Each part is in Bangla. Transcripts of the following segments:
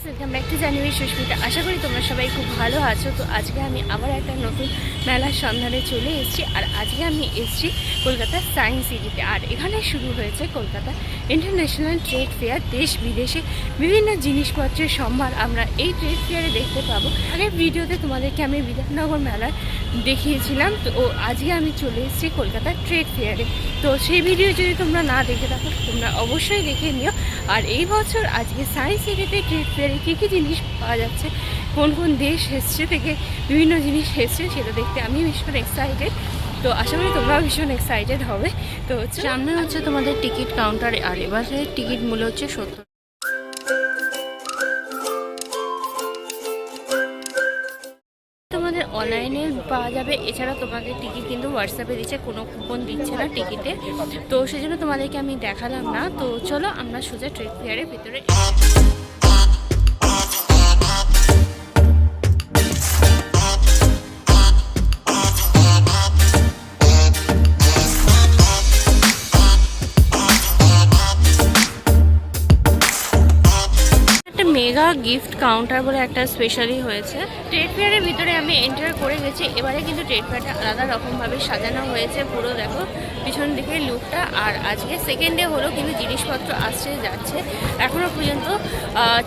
ওয়েলকাম ব্যাক টু জানুয়ারি সুস্মিতা। আশা করি তোমরা সবাই খুব ভালো আছো। তো আজকে আমি আবার একটা নতুন মেলার সন্ধানে চলে এসেছি। আর আজকে আমি এসেছি কলকাতার সায়েন্স সিটিতে। আর এখানে শুরু হয়েছে কলকাতা ইন্টারন্যাশনাল ট্রেড ফেয়ার। দেশ বিদেশে বিভিন্ন জিনিসপত্রের সম্ভার আমরা এই ট্রেড ফেয়ারে দেখতে পাবো। আগের ভিডিওতে তোমাদেরকে আমি বিধাননগর মেলার দেখিয়েছিলাম। তো আজকে আমি চলে এসেছি কলকাতার ট্রেড ফেয়ারে। তো সেই ভিডিও যদি তোমরা না দেখে থাকো তোমরা অবশ্যই দেখে নিও। আর এই বছর আজকে সায়েন্স সিটিতে ট্রেড ফেয়ারে কী কী জিনিস পাওয়া যাচ্ছে, কোন কোন দেশ এসছে থেকে বিভিন্ন জিনিস এসছে, সেটা দেখতে আমি ভীষণ এক্সাইটেড। তো আশা করি তোমরাও ভীষণ এক্সাইটেড হবে। তো সামনে হচ্ছে তোমাদের টিকিট কাউন্টার। আর এবারে টিকিট মূল্য হচ্ছে 70। তোমাদের অনলাইনে পাওয়া যাবে। এছাড়া তোমাদের টিকিট কিন্তু হোয়াটসঅ্যাপে দিচ্ছে, কোনো কুপন দিচ্ছে না টিকিটে। তো সেজন্য তোমাদেরকে আমি দেখালাম না। তো চলো আমরা সোজা ট্রেড ফেয়ারের ভিতরে। মেগা গিফট কাউন্টার বলে একটা স্পেশালি হয়েছে ট্রেড ফেয়ারের ভিতরে। আমি এন্টার করে গেছি। এবারে কিন্তু ট্রেড ফেয়ারটা আলাদা রকমভাবে সাজানো হয়েছে। পুরো দেখো পিছন দিকে লুকটা। আর আজকে সেকেন্ড ডে হলো, কিন্তু জিনিসপত্র আসছে যাচ্ছে এখনও পর্যন্ত।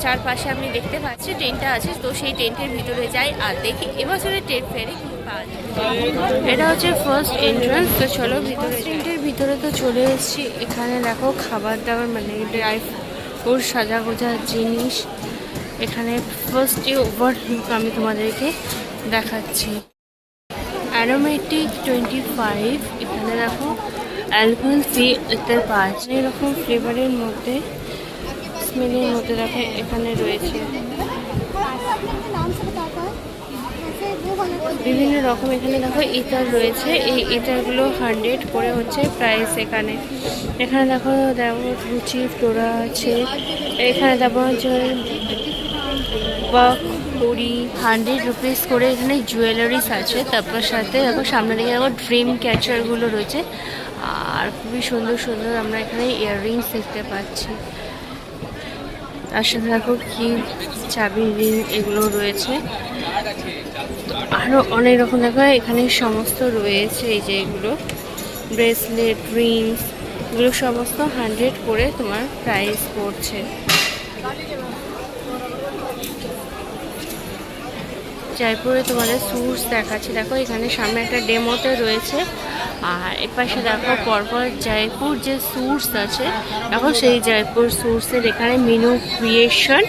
চারপাশে আমি দেখতে পাচ্ছি টেন্টটা আছে। তো সেই টেন্টের ভিতরে যাই আর দেখি এবছরের ট্রেড ফেয়ারে কী পাওয়া যায়। এটা হচ্ছে ফার্স্ট এন্ট্রান্স। তো চলো ভিতরে। টেন্টের ভিতরে তো চলে এসেছি। এখানে দেখো খাবার দাবার মানে ড্রাই ওর সাজা গোজা জিনিস। এখানে ফার্স্টে ওভারলুক আমি তোমাদেরকে দেখাচ্ছি। অ্যারোমেটিক 25। এখানে দেখো অ্যালকোহল ফ্রি ইত্যাদি পাঁচ এরকম ফ্লেভারের মধ্যে, স্মেলের মধ্যে দেখো এখানে রয়েছে বিভিন্ন রকম। এখানে দেখো ইতার রয়েছে। এই ইতারগুলো 100 করে হচ্ছে প্রাইস এখানে। এখানে দেখো রুচি ফ্লোরা আছে। এখানে দেখো কুড়ি 100 রুপিস করে এখানে জুয়েলারিস আছে। তারপর সাথে দেখো সামনে দিকে দেখো ড্রিম ক্যাচারগুলো রয়েছে। আর খুবই সুন্দর সুন্দর আমরা এখানে ইয়াররিংস দেখতে পাচ্ছি। তার সাথে দেখো কি চাবি রিং এগুলো রয়েছে। আরও অনেক রকম দেখো এখানে সমস্ত রয়েছে। এই যে এগুলো ব্রেসলেট, রিংস, এগুলো সমস্ত 100 করে তোমার প্রাইস পড়ছে। জয়পুরে তোমাদের স্যুটস দেখাচ্ছি। দেখো এখানে সামনে একটা ডেমোতে রয়েছে। আর এপাশে দেখো পরপর জয়পুর যে স্যুটস আছে, দেখো সেই জয়পুর স্যুটসের এখানে মেনু ক্রিয়েশন।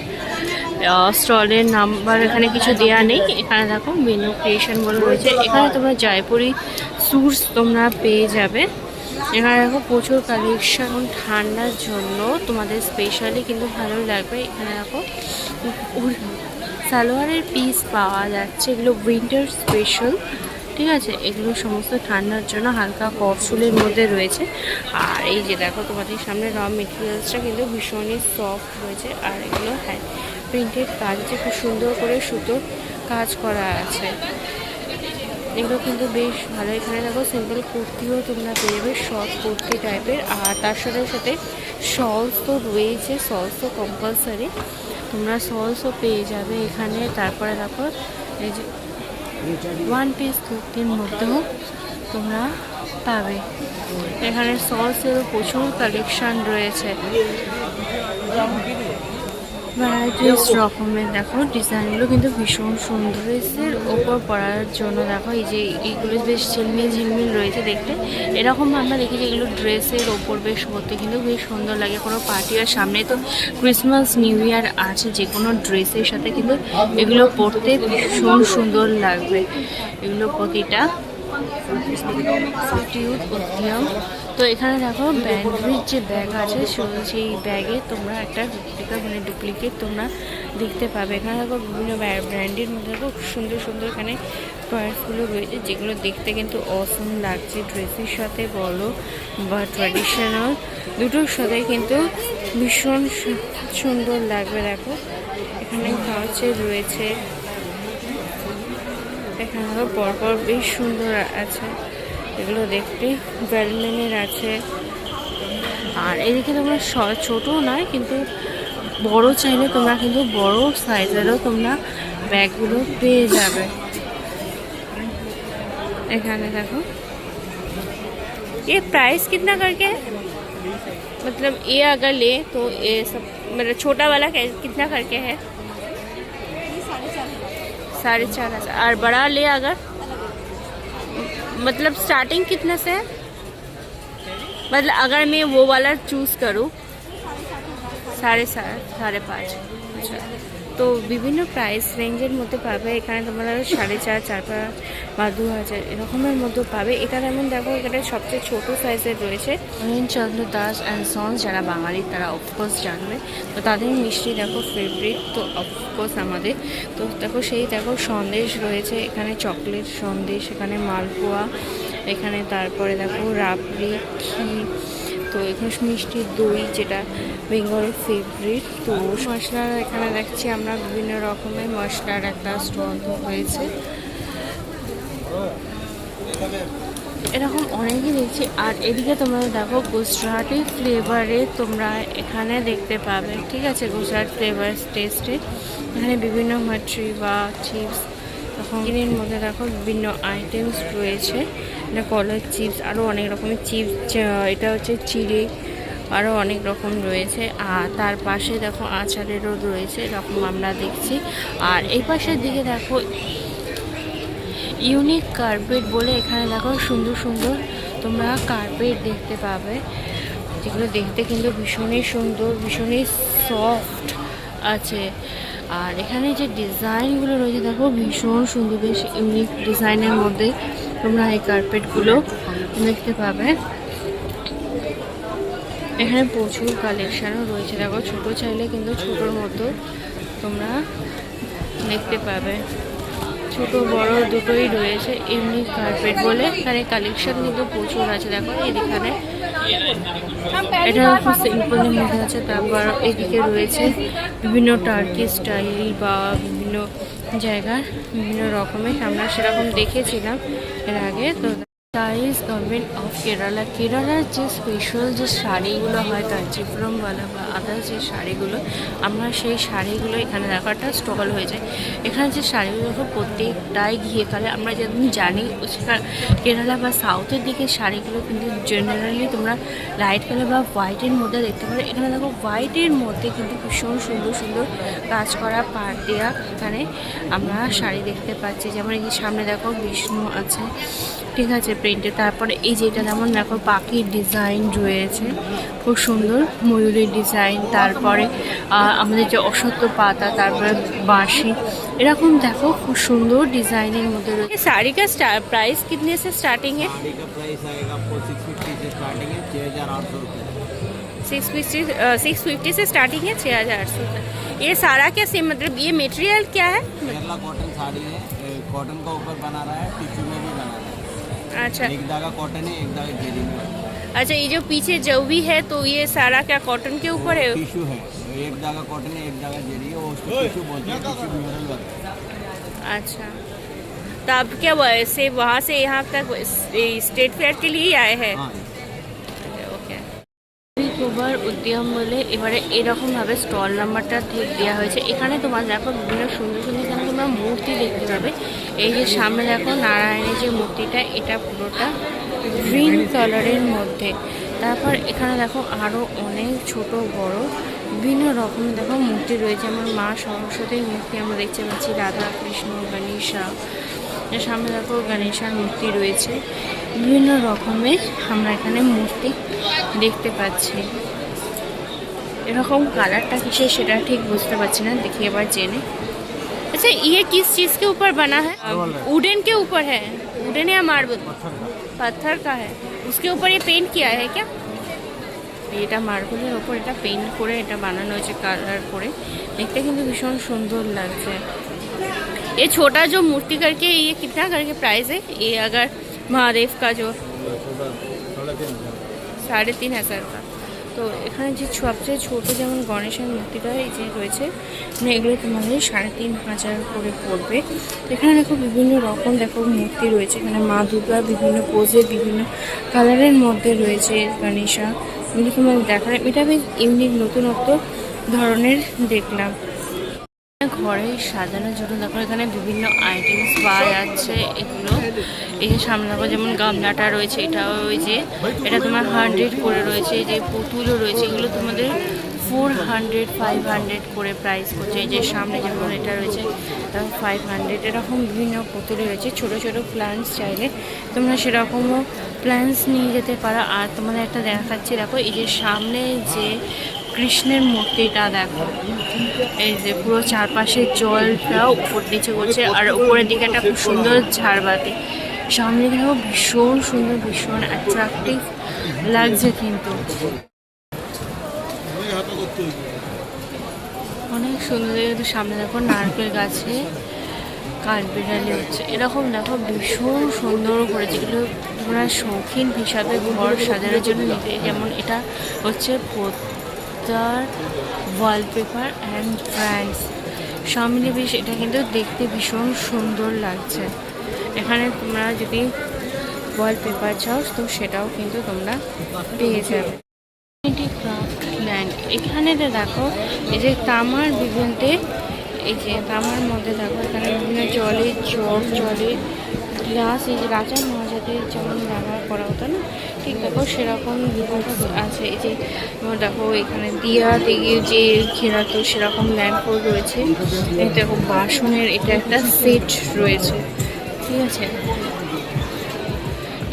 স্টলের নাম্বার এখানে কিছু দেয়া নেই। এখানে দেখো মেনু ক্রিয়েশন বলে রয়েছে। এখানে তোমরা জয়পুরি স্যুটস তোমরা পেয়ে যাবে। এখানে দেখো প্রচুর কালেকশন ঠান্ডার জন্য তোমাদের স্পেশালি কিন্তু ভালো লাগবে। এখানে দেখো সালোয়ারের পিস পাওয়া যাচ্ছে, এগুলো উইন্টার স্পেশাল, ঠিক আছে। এগুলো সমস্ত ঠান্ডার জন্য হালকা কটসুলের মধ্যে রয়েছে। আর এই যে দেখো তোমাদের সামনে র মেটেরিয়ালসটা কিন্তু ভীষণই সফট রয়েছে। আর এগুলো হ্যাঁ প্রিন্টেড কাজ যে খুব সুন্দর করে সুতোর কাজ করা আছে, এগুলো কিন্তু বেশ ভালো। এখানে দেখো সিম্পল কুর্তিও তোমরা পেয়ে যাবে, শর্ট কুর্তি টাইপের। আর তার সাথে সাথে শলস তো রয়েছে, শলস তো কম্পালসারি, তোমরা শলসও পেয়ে যাবে এখানে। তারপরে দেখো এই যে ওয়ান পিস কুর্তির মধ্যেও তোমরা পাবে। এখানে শলসেরও প্রচুর কালেকশান রয়েছে, ভ্যারাইটিস রকমের। দেখো ডিজাইনগুলো কিন্তু ভীষণ সুন্দর। ড্রেসের ওপর পরার জন্য দেখো এই যে এইগুলো বেশ ঝিলমিল ঝিলমিল রয়েছে দেখতে। এরকম আমরা দেখি যে এগুলো ড্রেসের ওপর বেশ পরতে কিন্তু বেশ সুন্দর লাগে কোনো পার্টি। আর সামনে তো ক্রিসমাস নিউ ইয়ার আছে, যে কোনো ড্রেসের সাথে কিন্তু এগুলো পরতে ভীষণ সুন্দর লাগবে। এগুলো প্রতিটা উদ্যম। তো এখানে দেখো ব্যান্ডের যে ব্যাগ আছে সেই ব্যাগে তোমরা একটা ডুপ্লিকেট তোমরা দেখতে পাবে। এখানে দেখো বিভিন্ন ব্র্যান্ডের মধ্যে দেখো সুন্দর সুন্দর এখানে পার্সগুলো রয়েছে, যেগুলো দেখতে কিন্তু অসম লাগছে। ড্রেসের সাথে বলো বা ট্র্যাডিশনাল দুটোর সাথে কিন্তু ভীষণ সুন্দর লাগবে। দেখো এখানে কাঁচের রয়েছে, এখানে পরপর বেশ সুন্দর আছে এগুলো দেখতে। ভেলমেনের আছে। আর এদিকে তোমরা ছোটো নয় কিন্তু বড় চাইলে তোমরা কিন্তু বড় সাইজেরও তোমরা ব্যাগগুলো পেয়ে যাবে। এখানে দেখো ये प्राइस कितना करके है, मतलब ये अगर ले तो ये सब मतलब छोटा वाला कितना करके है? 4,500। और बड़ा ले अगर मतलब स्टार्टिंग कितने से है, मतलब अगर मैं वो वाला चूज़ करूँ 7.5 5.5। আচ্ছা, তো বিভিন্ন প্রাইস রেঞ্জের মধ্যে পাবে এখানে তোমরা 4,500 4,500 বা 2,000 এরকমের মধ্যে পাবে। এটা যেমন দেখো এখানে সবচেয়ে ছোট সাইজের রয়েছে। চন্দ্র দাস অ্যান্ড সন্স যারা বাঙালি তারা অফকোর্স জানবে, তো তাদের মিষ্টি দেখো ফেভারিট তো অফকোর্স আমাদের। তো দেখো সেই দেখো সন্দেশ রয়েছে এখানে, চকলেট সন্দেশ, এখানে মালপোয়া, এখানে তারপরে দেখো রাবড়ি, ক্ষীর, তো এখানে মিষ্টি দই যেটা বেঙ্গলের ফেভারিট। তো মশলার এখানে দেখছি আমরা বিভিন্ন রকমের মশলার একটা স্টল হয়েছে, এরকম অনেকই দেখছি। আর এদিকে তোমরা দেখো গুজরাটি ফ্লেভারে তোমরা এখানে দেখতে পাবে, ঠিক আছে, গুজরাট ফ্লেভার টেস্টে এখানে বিভিন্ন মাট্রি বা চিপস, তখন এর মধ্যে দেখো বিভিন্ন আইটেমস রয়েছে, এটা কলার চিপস, আরও অনেক রকমের চিপস, এটা হচ্ছে চিড়ে, আরও অনেক রকম রয়েছে। আর তার পাশে দেখো আচারেরও রয়েছে এরকম আমরা দেখছি। আর এই পাশের দিকে দেখো ইউনিক কার্পেট বলে এখানে দেখো সুন্দর সুন্দর তোমরা কার্পেট দেখতে পাবে, যেগুলো দেখতে কিন্তু ভীষণই সুন্দর, ভীষণই সফট আছে। আর এখানে যে ডিজাইনগুলো রয়েছে দেখো ভীষণ সুন্দর, বেশ ইউনিক ডিজাইনের মধ্যে তোমরা এই কার্পেটগুলো দেখতে পাবে। এখানে প্রচুর কালেকশানও রয়েছে দেখো, ছোটো চাইলে কিন্তু ছোটোর মতো তোমরা দেখতে পাবে, ছোট বড় দুটোই রয়েছে। ইউনিক কার্পেট বলে এখানে কালেকশন কিন্তু প্রচুর আছে দেখো। এখানে এটা খুব সিম্পলের মধ্যে আছে, তারপর এদিকে রয়েছে বিভিন্ন টার্কি স্টাইল বা বিভিন্ন জায়গার বিভিন্ন রকমের, আমরা সেরকম দেখেছিলাম এর আগে। তো টাইলস গভর্নমেন্ট অফ কেরালা, কেরালার যে স্পেশাল যে শাড়িগুলো হয় কাঞ্চিপুরমওয়ালা বা আদার যে শাড়িগুলো, আমরা সেই শাড়িগুলো এখানে দেখো একটা স্টল হয়ে যায়। এখানে যে শাড়িগুলো প্রত্যেকটাই ঘিয়ে কালার, আমরা যেমন জানি কেরালা বা সাউথের দিকে শাড়িগুলো কিন্তু জেনারেলি তোমরা লাইট কালার বা হোয়াইটের মধ্যে দেখতে পারো। এখানে দেখো হোয়াইটের মধ্যে কিন্তু ভীষণ সুন্দর সুন্দর কাজ করা পাড় দেওয়া এখানে আমরা শাড়ি দেখতে পাচ্ছি। যেমন এই সামনে দেখো বিষ্ণু আছে, ঠিক আছে, প্রিন্টে। তারপরে এই যেটা যেমন দেখো পাখির ডিজাইন রয়েছে খুব সুন্দর, ময়ূরের ডিজাইন, তারপরে আমাদের যে অশ্বত্থ পাতা, তারপরে বাঁশি, এরকম দেখো খুব সুন্দর ডিজাইনের মধ্যে রয়েছে। শাড়ি কা प्राइस कितने से स्टार्टिंग है? साड़ी का प्राइस आएगा आपको 650 से स्टार्टिंग है 6,800 रुपये। 650 से स्टार्टिंग है 6,800 तक। ये सारा क्या से मतलब ये मटेरियल क्या है? केरला कॉटन साड़ी है, कॉटन का ऊपर बना रहा है, टिश्यू में भी बना रहा है। अच्छा, एक धागा कॉटन है, एक धागा जेरी में। अच्छा, ये जो पीछे जो भी है तो ये सारा क्या कॉटन के ऊपर है? टिश्यू है, एक धागा कॉटन है, एक धागा जेरी है, वो उसको टिश्यू बोलते हैं, टिश्यू म्यूरल वर्क। अच्छा, तो आप क्या से वहाँ से यहाँ तक स्टेट फेयर के लिए आए हैं? हाँ, ওকে। কুবার উদ্যম বলে এবারে এরকমভাবে স্টল নাম্বারটা ঠিক দেওয়া হয়েছে। এখানে তোমার দেখো বিভিন্ন সুন্দর সুন্দর এখানে তোমরা মূর্তি দেখতে পাবে। এই যে সামনে দেখো নারায়ণের যে মূর্তিটা, এটা পুরোটা গ্রিন কালারের মধ্যে। তারপর এখানে দেখো আরও অনেক ছোট বড় বিভিন্ন রকমের দেখো মূর্তি রয়েছে। আমার মা সরস্বতীর মূর্তি আমরা দেখতে পাচ্ছি, রাধা কৃষ্ণ, গণেশা, সামনে দেখো গণেশার মূর্তি রয়েছে, বিভিন্ন রকমের আমরা এখানে মূর্তি দেখতে পাচ্ছি। এরকম কালারটা কিসের সেটা ঠিক বুঝতে পারছি না, দেখি এবার জেনে। अच्छा, ये किस चीज़ के ऊपर बना है? वुडन के ऊपर है? वुडन या मार्बल? पत्थर का है। उसके ऊपर ये पेंट किया है क्या? এটা মার্বেলের ওপর এটা পেইন্ট করে এটা বানানো হয়েছে কালার করে, দেখতে কিন্তু ভীষণ সুন্দর লাগছে। ये छोटा जो मूर्ति करके ये कितना करके प्राइस है? ये अगर महादेव का जो 3,500 का। তো এখানে যে সবচেয়ে ছোটো যেমন গণেশের মূর্তিটা এই যে রয়েছে, মানে এগুলো তোমাদের 3,500 করে পড়বে। এখানে দেখো বিভিন্ন রকম দেখো মূর্তি রয়েছে, এখানে মা দুর্গা বিভিন্ন পোজে বিভিন্ন কালারের মধ্যে রয়েছে গণেশা, এগুলো তোমাদের দেখা, এটা বেশ ইউনিক নতুনত্ব ধরনের দেখলাম। ঘরে সাজানোর জন্য দেখো এখানে বিভিন্ন আইটেমস পাওয়া যাচ্ছে। এগুলো এই যে সামনে দেখো যেমন গামলাটা রয়েছে, এটা ওই যে এটা তোমার 100 করে রয়েছে। এই যে পুতুলও রয়েছে, এগুলো তোমাদের 400 500 করে প্রাইস করছে। এই যে সামনে যেমন এটা রয়েছে 500, এরকম বিভিন্ন পুতুলে রয়েছে। ছোট ছোট প্ল্যান্টস চাইলে তোমরা সেরকমও প্ল্যান্টস নিয়ে যেতে পারো। আর তোমাদের একটা দেখাচ্ছি, দেখো এই যে সামনে যে কৃষ্ণের মূর্তিটা দেখো, এই যে পুরো চারপাশে জলটা উপর নিচে করছে, আর উপরের দিকে একটা খুব সুন্দর ঝাড়বাতি। সামনে দেখো ভীষণ সুন্দর, ভীষণ অ্যাট্রাকটিভ লাগছে কিন্তু অনেক সুন্দর। কিন্তু সামনে দেখো নারকেল গাছে কাঠবিড়ালি হচ্ছে, এরকম দেখো ভীষণ সুন্দর করেছে। এগুলো তোমরা শৌখিন হিসাবে ঘর সাজানোর জন্য নিতে, যেমন এটা হচ্ছে পোতার ওয়ালপেপার অ্যান্ড ফ্রেন্ডস সামনে বেশ, এটা কিন্তু দেখতে ভীষণ সুন্দর লাগছে। এখানে তোমরা যদি ওয়ালপেপার চাও তো সেটাও কিন্তু তোমরা পেয়ে যাবে। এটি ক্রাফট ল্যান্ড, এখানে দেখো এই যে তামার বিভিন্ন, এই যে তামার মধ্যে দেখো এখানে বিভিন্ন জলের জগ, জলের গ্লাস, এই যে রাজা মহারাজাদের যেমন ব্যবহার করা হতো না, ঠিক দেখো সেরকম বিভিন্ন আছে। এই যে দেখো এখানে দিয়া দিয়ে যে ঘেরাতো সেরকম ল্যাম্পও রয়েছে। এই দেখো বাসনের এটা একটা সেট রয়েছে, ঠিক আছে।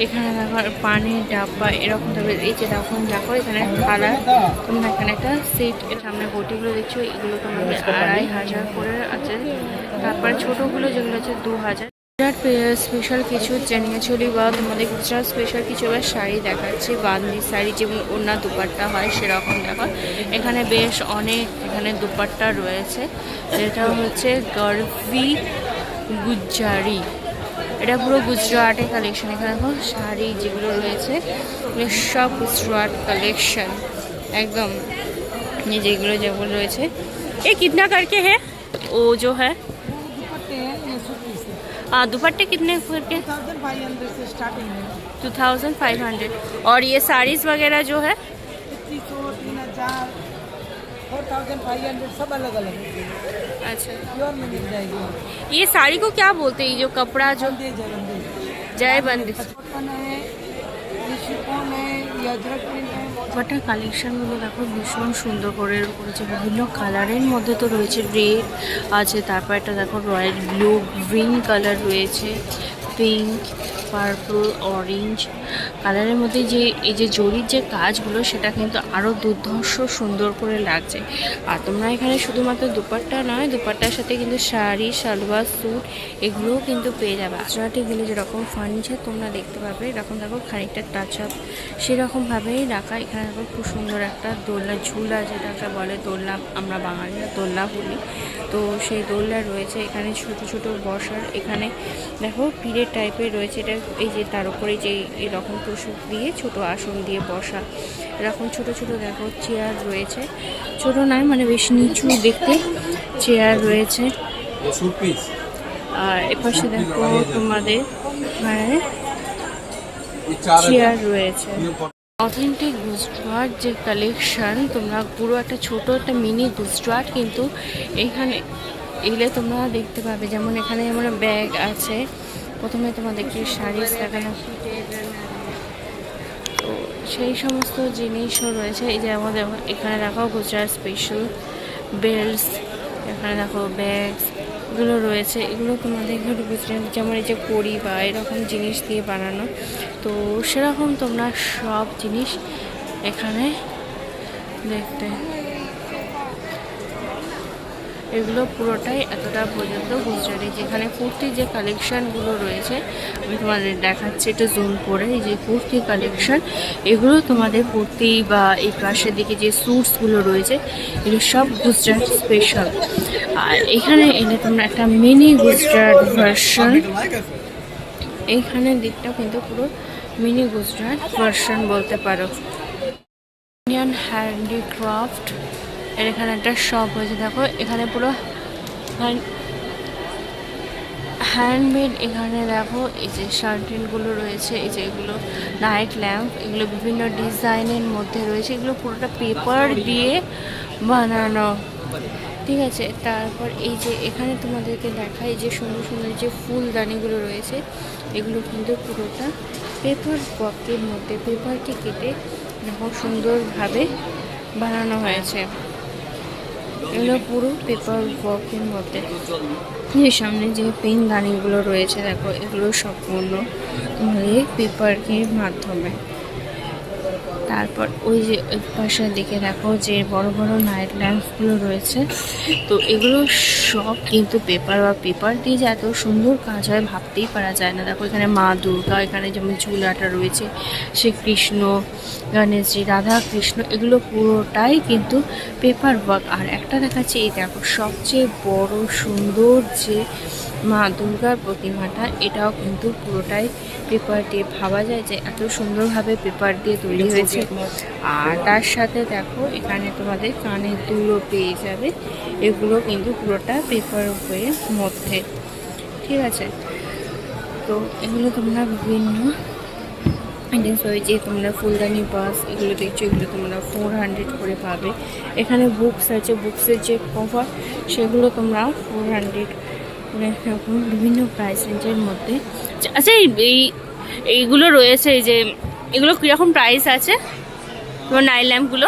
এখানে দেখো পানির ডাব্বা এরকম থাকবে। এই যে দেখো এখানে থালা, তোমরা এখানে একটা সেট, এর সামনে বটিগুলো দেখছো, এগুলো তোমাদের 2500 করে আছে। তারপরে ছোটোগুলো যেগুলো আছে 2000। গুজরাট স্পেশাল কিছু চেনিয়া চলি বা তোমাদের গুজরাট স্পেশাল কিছু এবার শাড়ি দেখাচ্ছি, বান্দি শাড়ি যেমন ওড়না দুপাট্টা হয় সেরকম দেখো। এখানে বেশ অনেক এখানে দুপাট্টা রয়েছে, যেটা হচ্ছে গর্ভি গুজ্জারি, এটা পুরো গুজরাটের কালেকশন। এখানে দেখো শাড়ি যেগুলো রয়েছে সব গুজরাট কালেকশন একদম। ये যেগুলো যেগুলো রয়েছে। ये कितना करके है वो जो है दुपट्टे कितने करके? 2500 से स्टार्टिंग है। 2500। और ये साड़ीज वगैरह जो है 2500, 3000, 4500 सब अलग अलग है। अच्छा, प्योर में मिल जाएगी। ये साड़ी को क्या बोलते हैं, ये जो कपड़ा जो जय जगन्दी जय बंदी कॉटन है, ये शिफॉन है, ये अजरक प्रिंट है। দুপাট্টার কালেকশনগুলো দেখো ভীষণ সুন্দর করে করেছে। বিভিন্ন কালারের মধ্যে তো রয়েছে, রেড আছে, তারপর একটা দেখো রয়্যাল ব্লু, গ্রিন কালার রয়েছে, পিঙ্ক, পার্পল, অরেঞ্জ কালারের মধ্যে যে এই যে জরির যে কাজগুলো সেটা কিন্তু আরও দুর্ধর্ষ সুন্দর করে লাগছে। আর তোমরা এখানে শুধুমাত্র দুপাট্টা নয়, দুপাট্টার সাথে কিন্তু শাড়ি, সালোয়ার, স্যুট এগুলোও কিন্তু পেয়ে যাবে। গুজরাটে গেলে যেরকম ফার্নিচার তোমরা দেখতে পাবে, এরকম দেখো খানিকটা টাচ আপ সেরকমভাবেই রাখা। এখানে দেখো খুব সুন্দর একটা দোলনা, ঝুলা যেটাকে বলে দোলনা, আমরা বাঙালিরা দোলনা বলি, তো সেই দোলনা রয়েছে। এখানে ছোট ছোট বসার, এখানে দেখো পিড়ের টাইপের রয়েছে, এটা এই যে তার উপরে যে এরকম তোষক দিয়ে ছোট আসন দিয়ে বসা, এরকম ছোট ছোট দেখো চেয়ার রয়েছে, ছোট নয় মানে বেশ নিচু দেখতে চেয়ার রয়েছে। আর এপাশে দেখো তোমাদের মানে চেয়ার রয়েছে। অথেন্টিক গুজরাট যে কালেকশন, তোমরা পুরো একটা ছোট একটা মিনি গুজরাট কিন্তু এখানে এলে তোমরা দেখতে পাবে। যেমন এখানে যেমন ব্যাগ আছে, প্রথমে তোমাদেরকে শাড়ি দেখানো, তো সেই সমস্ত জিনিসও রয়েছে। এই যে আমাদের এখানে দেখো গুজরাট স্পেশাল বেল্টস, এখানে দেখো ব্যাগস এগুলো রয়েছে। এগুলো তোমাদের গুজরাট যেমন এই যে কড়ি বা এরকম জিনিস দিয়ে বানানো, তো সেরকম তোমরা সব জিনিস এখানে দেখতে। এগুলো পুরোটাই এতটা পর্যন্ত গুজরাটি। যেখানে কুর্তির যে কালেকশানগুলো রয়েছে আমি তোমাদের দেখাচ্ছি একটু জুম করে। এই যে কুর্তি কালেকশান, এগুলো তোমাদের কুর্তি বা এই পাশের দিকে যে স্যুটসগুলো রয়েছে এগুলো সব গুজরাট স্পেশাল। আর এখানে এলে তোমরা একটা মিনি গুজরাট ভার্সন, এইখানের দিকটা কিন্তু পুরো মিনি গুজরাট ভার্সন বলতে পারো। ইন্ডিয়ান হ্যান্ডিক্রাফট এর এখানে একটা শপ হয়েছে, দেখো এখানে পুরো হ্যান্ডমেড। এখানে দেখো এই যে শার্টেনগুলো রয়েছে, এই যে এগুলো নাইট ল্যাম্প, এগুলো বিভিন্ন ডিজাইনের মধ্যে রয়েছে, এগুলো পুরোটা পেপার দিয়ে বানানো, ঠিক আছে। তারপর এই যে এখানে তোমাদেরকে দেখাই যে সুন্দর সুন্দর যে ফুলদানিগুলো রয়েছে, এগুলো কিন্তু পুরোটা পেপার ওয়ার্কের মধ্যে, পেপারকে কেটে এরকম সুন্দরভাবে বানানো হয়েছে। এগুলো পুরো পেপার ওয়ার্কের মধ্যে। যে সামনে যে পেনদানিগুলো রয়েছে দেখো, এগুলো সম্পূর্ণ তোমাদের পেপারের মাধ্যমে। তারপর ওই যে ওই পাশের দিকে দেখো যে বড় বড় নাইট ল্যাম্পগুলো রয়েছে, তো এগুলো সব কিন্তু পেপার বা পেপার দিয়ে যে এত সুন্দর কাজ হয় ভাবতেই পারা যায় না। দেখো এখানে মা দুর্গা, এখানে যেমন ঝুলাটা রয়েছে, শ্রীকৃষ্ণ, গণেশজি, রাধা কৃষ্ণ, এগুলো পুরোটাই কিন্তু পেপার ওয়ার্ক। আর একটা দেখাচ্ছি, এই দেখো সবচেয়ে বড় সুন্দর যে মা দুর্গার প্রতিমাটা, এটাও কিন্তু পুরোটাই পেপার দিয়ে। ভাবা যায় যে এত সুন্দরভাবে পেপার দিয়ে তৈরি হয়েছে। আর তার সাথে দেখো এখানে তোমাদের কানের দুলও পেয়ে যাবে, এগুলো কিন্তু পুরোটা পেপার ওয়ের মধ্যে, ঠিক আছে। তো এগুলো তোমরা বিভিন্ন যে তোমরা ফুলদানি বাস এগুলো দেখছো, এগুলো তোমরা 400 করে পাবে। এখানে বুকস আছে, বুকসের যে কভার সেগুলো তোমরা 400 করে, এরকম বিভিন্ন প্রাইস রেঞ্জের মধ্যে। আচ্ছা এইগুলো রয়েছে, এই যে এগুলো কীরকম প্রাইস আছে তোমার নাইট ল্যাম্পগুলো?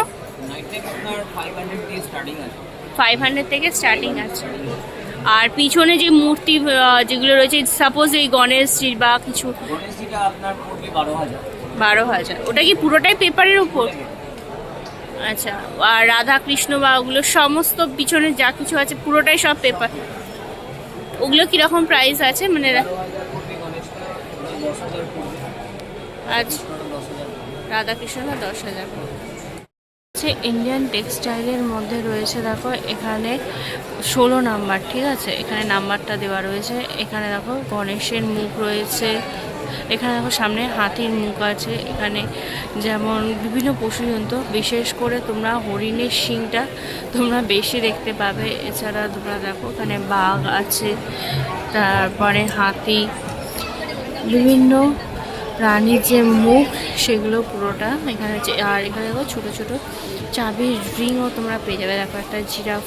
नाइट लैम्प আপনার 500 দিয়ে স্টার্টিং আছে। 500 থেকে স্টার্টিং আছে। আর পিছনে যে মূর্তি যেগুলো রয়েছে, সাপোজ এই গণেশজির বা কিছু, গণেশজিটা আপনার পড়বে 12,000। 12,000। ওটা কি পুরোটাই পেপারের উপর? আচ্ছা। আর রাধা কৃষ্ণ বা ওগুলো সমস্ত পিছনে যা কিছু আছে পুরোটাই সব পেপার। ওগুলো কীরকম প্রাইস আছে মানে? পড়বে গণেশটা 10,000 পড়বে। আচ্ছা, 10,000। রাধাকৃষ্ণটা 10,000। হচ্ছে ইন্ডিয়ান টেক্সটাইলের মধ্যে রয়েছে দেখো এখানে 16 নাম্বার, ঠিক আছে। এখানে নাম্বারটা দেওয়া রয়েছে। এখানে দেখো গণেশের মুখ রয়েছে, এখানে দেখো সামনে হাতির মুখ আছে। এখানে যেমন বিভিন্ন পশুজন্তু, বিশেষ করে তোমরা হরিণের শিংটা তোমরা বেশি দেখতে পাবে। এছাড়া তোমরা দেখো এখানে বাঘ আছে, তারপরে হাতি, বিভিন্ন প্রাণীর যে মুখ সেগুলো পুরোটা এখানে। আর এখানে দেখো ছোটো ছোটো চাবির রিংও তোমরা পেয়ে যাবে। দেখো একটা জিরাফ,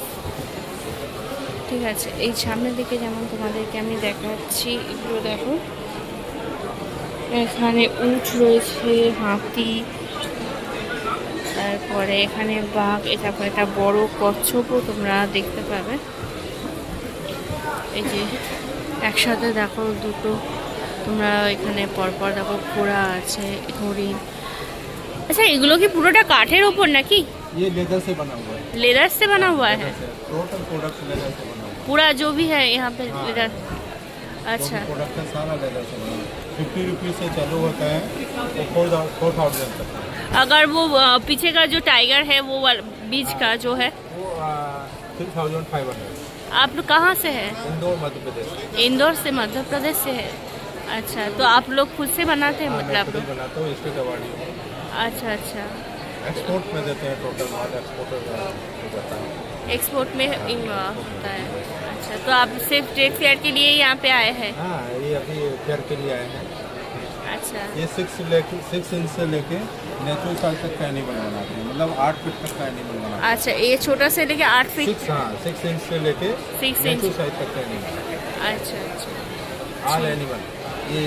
ঠিক আছে। এই সামনের দিকে যেমন তোমাদেরকে আমি দেখাচ্ছি, এগুলো দেখো এখানে উট রয়েছে, হাতি, তারপরে এখানে বাঘ, তারপরে একটা বড় কচ্ছপও তোমরা দেখতে পাবে। এই যে একসাথে দেখো দুটো তোমরা এখানে পরপর দেখো ঘোড়া আছে, হরিণ। আচ্ছা এগুলো কি পুরোটা কাঠের ওপর নাকি? ये लेदर से बना हुआ है। लेदर से बना हुआ है टोटल प्रोडक्ट लेदर से बना हुआ पूरा, जो भी है यहाँ पे हाँ। लेदर। है। अच्छा, प्रोडक्ट है सारा लेदर से बना हुआ है। 50 रुपीज़ से चालू होता है तो 4,000 तक। अगर वो पीछे का जो टाइगर है वो बीच का जो है, वो 3,500। आप लोग कहाँ से है? इंदौर मध्य प्रदेश। इंदौर से, मध्य प्रदेश से है। अच्छा, तो आप लोग खुद से बनाते हैं हाँ, मैं मतलब? खुद ही बनाता हूँ, स्टेट अवार्ड हूँ। अच्छा अच्छा, एक्सपोर्ट में देते हैं, टोटल माल एक्सपोर्ट हो जाता है। एक्सपोर्ट में होता है। अच्छा, तो आप सिर्फ ट्रेड फेयर के लिए यहाँ पे आए हैं? हाँ, ये अभी फेयर के लिए आए हैं। अच्छा ये 6 इंच से लेके नेचुरल साइज तक का एनिमल बनाते हैं, मतलब 8 फीट तक का एनिमल बनाते हैं। अच्छा, ये छोटा से लेके 8 फीट? 6 इंच से लेके 6 इंच। नेचुरल साइज तक का एनिमल। अच्छा अच्छा, ऑल एनिमल। ये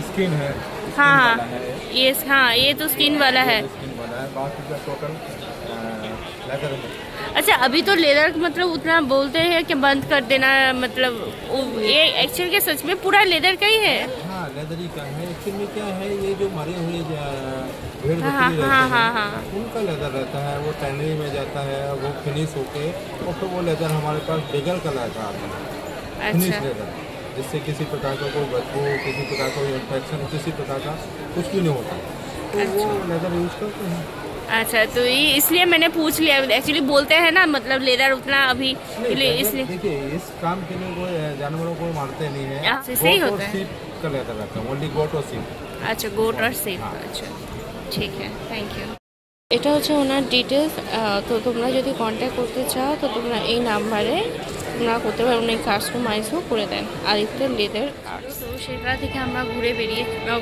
स्किन है, हाँ वाला हाँ, है, हाँ ये तो स्किन वाला है। स्किन वाला है, बाकी का टोटल लेदर है। अच्छा, अभी तो लेदर मतलब उतना बोलते हैं कि बंद कर देना, मतलब ये एक्चुअल के सच में पूरा लेदर का ही है? हाँ, लेदर ही का है। एक्चुअल में क्या है, ये जो मरे हुए भेड़ हाँ, बकरी रहते हाँ, हैं, हाँ, हाँ। उनका लेदर रहता है, वो टैनरी में जाता है, वो फिनिश होके और फिर वो लेदर हमारे पास बेगल कलर का आता है, फिनिश अच्छा लेदर, जिससे किसी प्रकार का कोई बदबू, किसी प्रकार का कोई इन्फेक्शन, किसी प्रकार का कुछ भी नहीं होता, तो वो लेदर यूज करते हैं। अच्छा, तो ये इसलिए मैंने पूछ लिया। एक्चुअली बोलते हैं ना, मतलब लेदर उतना अभी इसलिए। देखिए, इस काम के लिए कोई जानवरों को मारते नहीं है। सही गोट और होता है। सीप का लेदर रहता है, ओनली गोट और सीप। আচ্ছা, গোট আর সেফ। আচ্ছা ঠিক আছে, থ্যাংক ইউ। এটা হচ্ছে ওনার ডিটেলস। তো তোমরা যদি কন্ট্যাক্ট করতে চাও তো তোমরা এই নাম্বারে তোমরা করতে পারো, উনি কাস্টমাইজও করে দেন আদিত্য লেদার আর্টস। তো সেটা থেকে আমরা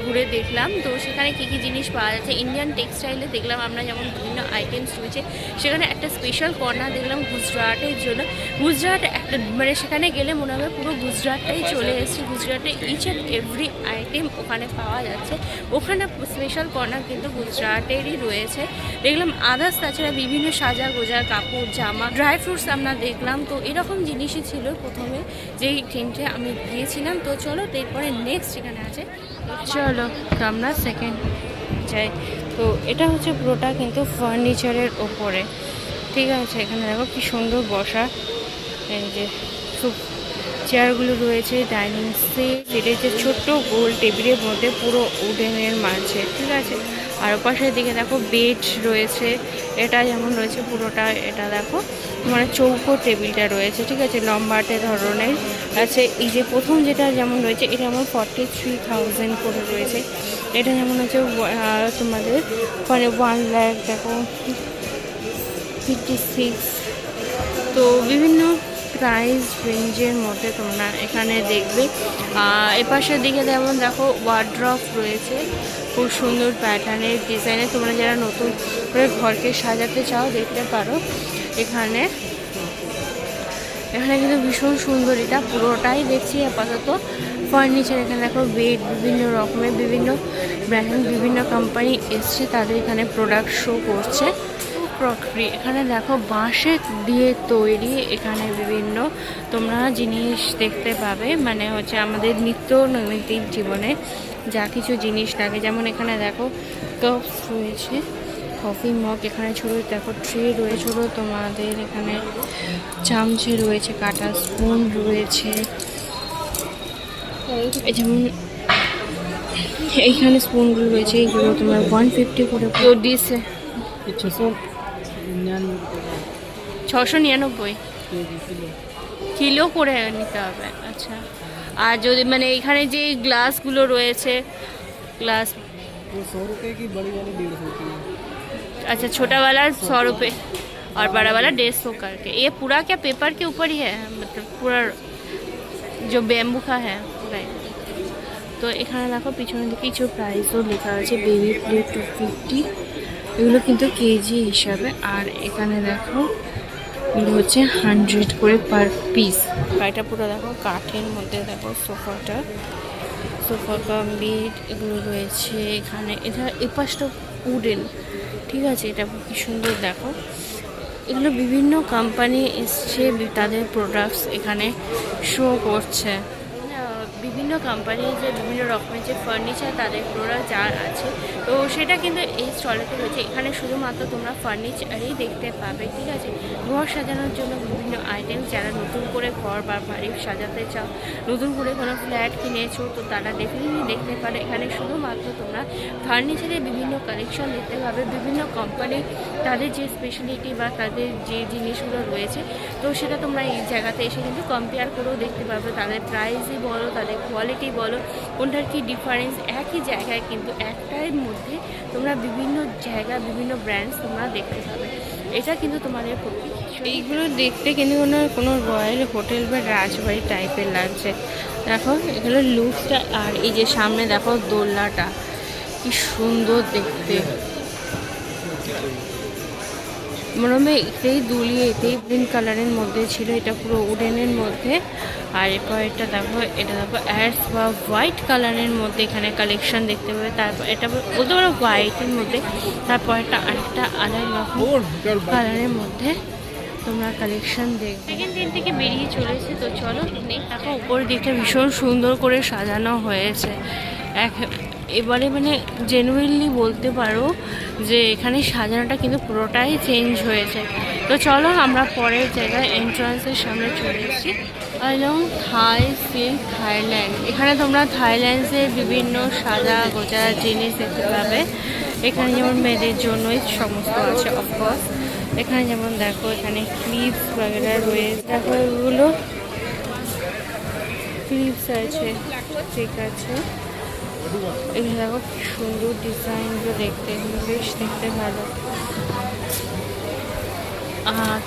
ঘুরে দেখলাম। তো সেখানে কী কী জিনিস পাওয়া যাচ্ছে ইন্ডিয়ান টেক্সটাইলে দেখলাম আমরা, যেমন বিভিন্ন আইটেমস রয়েছে। সেখানে একটা স্পেশাল কর্নার দেখলাম গুজরাটের জন্য। গুজরাট একটা মানে সেখানে গেলে মনে হবে পুরো গুজরাটটাই চলে এসেছে। গুজরাটে ইচ অ্যান্ড এভরি আইটেম ওখানে পাওয়া যাচ্ছে। ওখানে স্পেশাল কর্নার কিন্তু গুজরাটেরই রয়েছে দেখলাম। আদার্স তাছাড়া বিভিন্ন সাজা গোজা কাপড় জামা ড্রাই ফ্রুটস আমরা দেখলাম। তো এরকম জিনিসই ছিল প্রথমে যেই ট্রেনটে আমি গিয়েছিলাম। তো চলো এরপরে নেক্সট এখানে আছে, চলো তো আমরা সেকেন্ড যাই। তো এটা হচ্ছে পুরোটা কিন্তু ফার্নিচারের ওপরে, ঠিক আছে। এখানে দেখো কি সুন্দর বসা, এই যে খুব চেয়ারগুলো রয়েছে, ডাইনিং সেট, এটা হচ্ছে ছোট্ট গোল টেবিলের মধ্যে পুরো উডেনের মাঝে, ঠিক আছে। আর পাশের দিকে দেখো বেড রয়েছে, এটা যেমন রয়েছে পুরোটা, এটা দেখো মানে চৌকো টেবিলটা রয়েছে, ঠিক আছে, লম্বাটে ধরনের আছে। এই যে প্রথম যেটা যেমন রয়েছে এটা আমার 43,000 করে রয়েছে। এটা যেমন হচ্ছে তোমাদের মানে 1 লাখ দেখো 56। তো বিভিন্ন প্রাইস রেঞ্জের মধ্যে তোমরা এখানে দেখবে। এপাশের দিকে যেমন দেখো ওয়ার্ড্রপ রয়েছে খুব সুন্দর প্যাটার্নের ডিজাইনে। তোমরা যারা নতুন করে ঘরকে সাজাতে চাও দেখতে পারো এখানে। এখানে কিন্তু ভীষণ সুন্দর, এটা পুরোটাই দেখছি আপাতত ফার্নিচার। এখানে দেখো বেড বিভিন্ন রকমের, বিভিন্ন ব্র্যান্ড, বিভিন্ন কোম্পানি এসছে, তাদের এখানে প্রোডাক্ট শো করছে। ক্রকরি এখানে দেখো বাঁশের দিয়ে তৈরি, এখানে বিভিন্ন তোমরা জিনিস দেখতে পাবে, মানে হচ্ছে আমাদের নিত্য নৈমিত্তিক জীবনে যা কিছু জিনিস লাগে। যেমন এখানে দেখো কাপস রয়েছে, কফি মগ, এখানে ছোটো দেখো ট্রে রয়েছে, ছোটো তোমাদের এখানে চামচে রয়েছে, কাটা স্পুন রয়েছে। এই যেমন এইখানে স্পুনগুলো রয়েছে, এইগুলো তোমার 150 করে দিছে। 699 কিলো করে নিতে হবে, আচ্ছা। আর যদি মানে এখানে যে গ্লাসগুলো রয়েছে, গ্লাস 100 रुपए की, बड़ी वाली 150 की। अच्छा, छोटा वाला 100 रुपये और बड़ा वाला 150 करके। ये पूरा क्या पेपर के ऊपर ही है, मतलब पूरा जो बैम्बू का है पूरा। তো এখানে দেখো পিছনে দিকে কিছু প্রাইসও লেখা আছে, বেবি প্লেট 250, এগুলো কিন্তু কেজি হিসাবে। আর এখানে দেখো এগুলো হচ্ছে 100 করে পার পিস। এটা পুরো দেখো কাঠের মধ্যে, দেখো সোফা কাম বেড এগুলো রয়েছে এখানে। এটা এপাশটা উডেন, ঠিক আছে, এটা কি সুন্দর দেখো। এগুলো বিভিন্ন কোম্পানি এসছে, তাদের প্রোডাক্টস এখানে শো করছে। বিভিন্ন কোম্পানির যে বিভিন্ন রকমের যে ফার্নিচার তাদের প্রোডাক্ট যা আছে, তো সেটা কিন্তু এই স্টলেতে রয়েছে। এখানে শুধুমাত্র তোমরা ফার্নিচারই দেখতে পাবে, ঠিক আছে। ঘর সাজানোর জন্য বিভিন্ন আইটেম, যারা নতুন করে ঘর বা বাড়ি সাজাতে চাও, নতুন করে কোনো ফ্ল্যাট কিনেছো, তো তারা ডেফিনেটলি দেখতে পারে। এখানে শুধুমাত্র তোমরা ফার্নিচারের বিভিন্ন কালেকশন দেখতে পাবে, বিভিন্ন কোম্পানি তাদের যে স্পেশালিটি বা তাদের যে জিনিসগুলো রয়েছে, তো সেটা তোমরা এই জায়গাতে এসে কিন্তু কম্পেয়ার করেও দেখতে পাবে। তাদের প্রাইসই বলো, তাদের কোয়ালিটি বলো, কোনটার কি ডিফারেন্স। একই জায়গায় কিন্তু একটার মধ্যে তোমরা বিভিন্ন জায়গা, বিভিন্ন ব্র্যান্ডস তোমরা দেখতে পাবে। এটা কিন্তু তোমাদের এইগুলো দেখতে কিন্তু কোনো রয়্যাল হোটেল বা রাজবাড়ি টাইপের লাগছে। দেখো এগুলো লুকসটা, আর এই যে সামনে দেখো দোলনাটা কি সুন্দর দেখতে, মনে হয় এটাই দুলিয়ে, এটাই গ্রিন কালারের মধ্যে ছিল, এটা পুরো উডেনের মধ্যে। আর এরপর এটা দেখো অ্যাশ বা হোয়াইট কালারের মধ্যে এখানে কালেকশন দেখতে পাবে। তারপর এটা বলতে পারো হোয়াইটের মধ্যে, তারপর এটা আরেকটা আলাদা রকম কালারের মধ্যে তোমরা কালেকশন দেখবে। সেকেন্ড দিন থেকে বেরিয়ে চলেছে, তো চলো দেখো উপরের দিকটা ভীষণ সুন্দর করে সাজানো হয়েছে। এবারে মানে জেনুইনলি বলতে পারো যে এখানে সাজানোটা কিন্তু পুরোটাই চেঞ্জ হয়েছে। তো চলো আমরা পরের জায়গায় এন্ট্রান্সের সামনে চলে এসেছি। এবং থাই সিল্ক থাইল্যান্ড, এখানে তোমরা থাইল্যান্ডের বিভিন্ন সাজা গোজা জিনিস দেখতে পাবে। এখানে যেমন মেয়েদের জন্যই সমস্ত আছে অফকোর্স। এখানে যেমন দেখো এখানে ক্লিপস বগেরা রয়েছে, দেখো এগুলো ক্লিপস আছে, ঠিক আছে। এগুলো দেখো কি সুন্দর ডিজাইনগুলো দেখতে, বেশ দেখতে ভালো।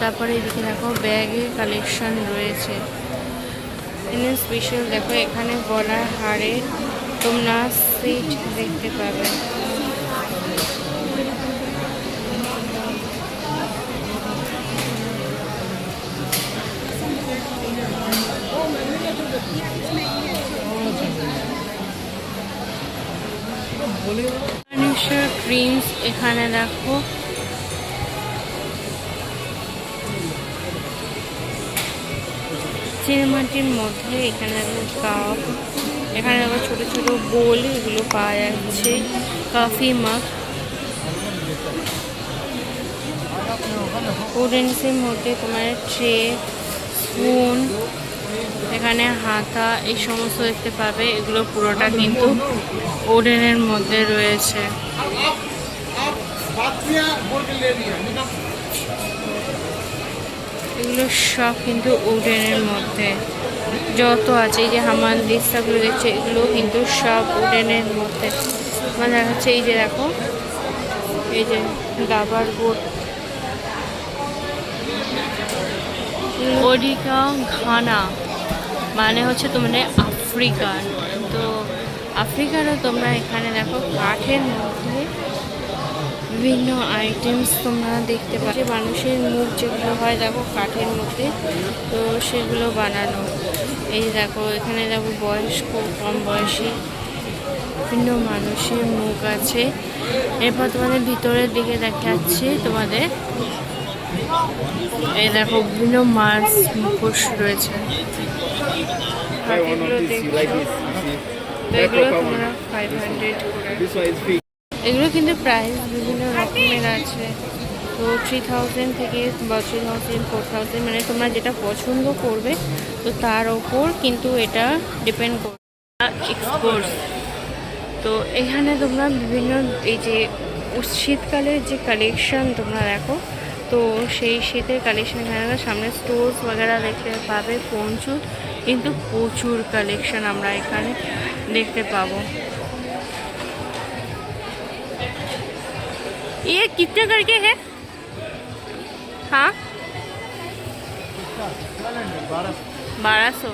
তারপরে এদিকে দেখো ব্যাগের কালেকশন রয়েছে। ইন্ডিয়ান স্পেশাল দেখো এখানে গলার হারে তোমরা সেট দেখতে পাবে। ক্রিমস এখানে দেখো চিনেমাটির মধ্যে এখানে দেখো কাপ, এখানে দেখো ছোট ছোট বোল এগুলো পাওয়া যাচ্ছে, কফি মাগ, উডেন্সের মধ্যে তোমার ট্রে, স্পুন, এখানে হাতা এই সমস্ত দেখতে পাবে। এগুলো পুরোটা কিন্তু ওডেনের মধ্যে রয়েছে। এগুলো সব কিন্তু উডেনের মধ্যে যত আছে, এই যে হামান দিস্তাগুলো দেখছে এগুলো কিন্তু সব উডেনের মধ্যে। আমার দেখাচ্ছে এই যে দেখো এই যে দাবার বোর্ড, ওডিকা ঘানা মানে হচ্ছে তোমাদের আফ্রিকান। তো আফ্রিকারও তোমরা এখানে দেখো কাঠের মধ্যে বিভিন্ন আইটেমস তোমরা দেখতে পাচ্ছ। মানুষের মুখ যেগুলো হয় দেখো কাঠের মধ্যে, তো সেগুলো বানানো। এই দেখো এখানে দেখো বয়স্ক কম বয়সী বিভিন্ন মানুষের মুখ আছে। এরপর তোমাদের ভিতরের দিকে দেখাচ্ছি তোমাদের এই দেখো বিভিন্ন মাছ মুখোশ রয়েছে। এগুলো দেখছো, তো এগুলো তোমরা 500 করে। এগুলো কিন্তু প্রাইস বিভিন্ন রকমের আছে, তো 3000 থেকে 3000 4000 মানে তোমরা যেটা পছন্দ করবে তো তার ওপর কিন্তু এটা ডিপেন্ড করবে। এক্সপোর্টস, তো এখানে তোমরা বিভিন্ন এই যে শীতকালের যে কালেকশন তোমরা দেখো, তো সেই শীতের কালেকশন এখানে সামনে স্টোর্স বগেরা দেখতে পাবে প্রচুর, কিন্তু প্রচুর কালেকশন আমরা এখানে দেখতে পাবো। ये कितने करके है? हाँ 1200,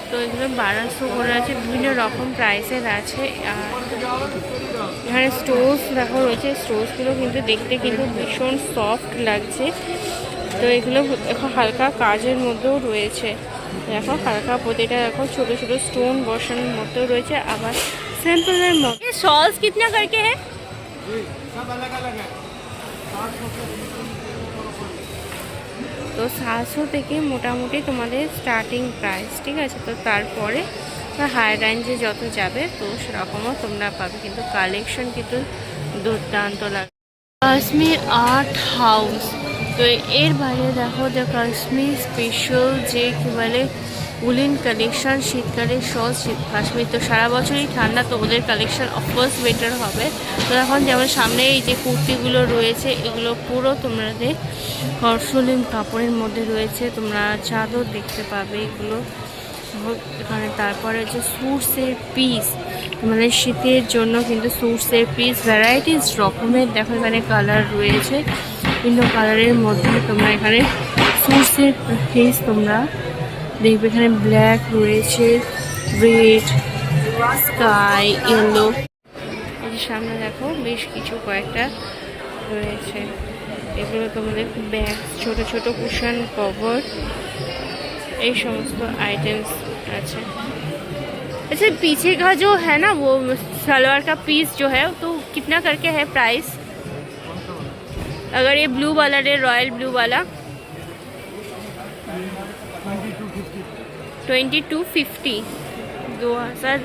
তো এগুলো 1200 করে আছে, বিভিন্ন রকম প্রাইসের আছে। আর এখানে স্টোর্স দেখো রয়েছে, স্টোর্সগুলো কিন্তু দেখতে কিন্তু ভীষণ সফট লাগছে। তো এগুলো দেখো হালকা কাজের মধ্যেও রয়েছে, দেখো হালকা প্রতিটা দেখো ছোটো ছোটো স্টোন বসানোর মধ্যেও রয়েছে, আবার সিম্পলের মধ্যে। শলস কিতনা করকে है? सब अलग अलग है। তো 700 থেকে মোটামুটি তোমাদের স্টার্টিং প্রাইস, ঠিক আছে। তো তারপরে হাই রেঞ্জে যত যাবে তো সেরকমও তোমরা পাবে, কিন্তু কালেকশন কিন্তু দুর্দান্ত লাগে। কাশ্মীর আর্ট হাউস, তো এর বাইরে দেখো যে কাশ্মীর স্পেশাল যে কী বলে উলেন কালেকশন, শীতকালের সব কাশ্মীর তো সারা বছরই ঠান্ডা, তো ওদের কালেকশন অফকোর্স বেটার হবে। তো এখন যেমন সামনে এই যে কুর্তিগুলো রয়েছে এগুলো পুরো তোমাদের হর্ষলিন কাপড়ের মধ্যে রয়েছে, তোমরা চাদর দেখতে পাবে এগুলো এখানে। তারপরে হচ্ছে স্যুটসের পিস, মানে শীতের জন্য কিন্তু স্যুটসের পিস ভ্যারাইটিস রকমের দেখো এখানে কালার রয়েছে, বিভিন্ন কালারের মধ্যে তোমরা এখানে স্যুটসের পিস তোমরা দেখবে। এখানে ব্ল্যাক রয়েছে, রেড, স্কাই, ইয়েলো, এই যে সামনে দেখো বেশ কিছু কয়েকটা রয়েছে। এগুলো তোমাদের ব্যাগ, ছোট ছোট কুশন কভার, এই সমস্ত आइटम्स अच्छा। अच्छा पीछे का जो है ना वो सलवार का पीस जो है तो कितना करके है प्राइस? अगर ये ब्लू वाला है रॉयल ब्लू वाला 2250 2000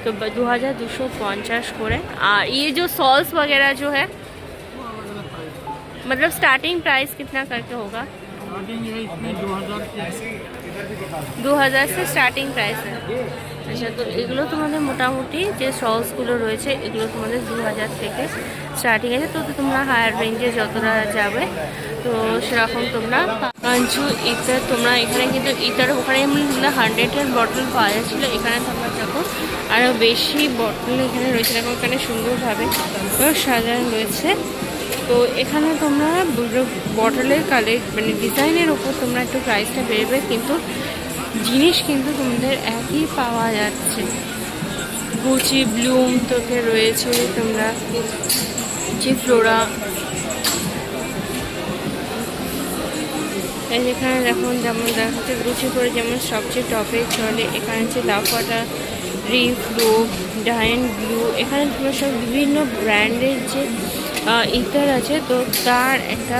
तो 2250 করে। আর ये जो सॉल्स वगैरह जो है मतलब स्टार्टिंग प्राइस कितना करके होगा? 2000 से স্টার্টিং প্রাইস। আচ্ছা, তো এগুলো তোমাদের মোটামুটি যে সলসগুলো রয়েছে এগুলো তোমাদের 2000 থেকে স্টার্টিং আছে। তো তোমরা হায়ার রেঞ্জে যতটা যাবে তো সেরকম তোমরা কাঞ্চু ইতার, তোমরা এখানে কিন্তু ইতার ওখানে এমনি 100-এর বটল পাওয়া যাচ্ছিলো, এখানে তোমরা দেখো আরও বেশি বটল এখানে রয়েছে। দেখো এখানে সুন্দরভাবে সাজানো রয়েছে তো এখানে তোমরা বটলের মানে ডিজাইনের ওপর তোমরা একটু প্রাইসটা বেরোবে, কিন্তু জিনিস কিন্তু তোমাদের একই পাওয়া যাচ্ছে। গুচি, ব্লুম তোকে রয়েছে, তোমরা যে ফ্লোরা, এখানে দেখুন যেমন দেখাচ্ছে গুচি করে যেমন সবচেয়ে টপে চলে। এখানে হচ্ছে লাফাটা, রিফ, রোপ, ডায়ন ব্লু, এখানে তোমরা সব বিভিন্ন ব্র্যান্ডের যে ইতার আছে, তো তার একটা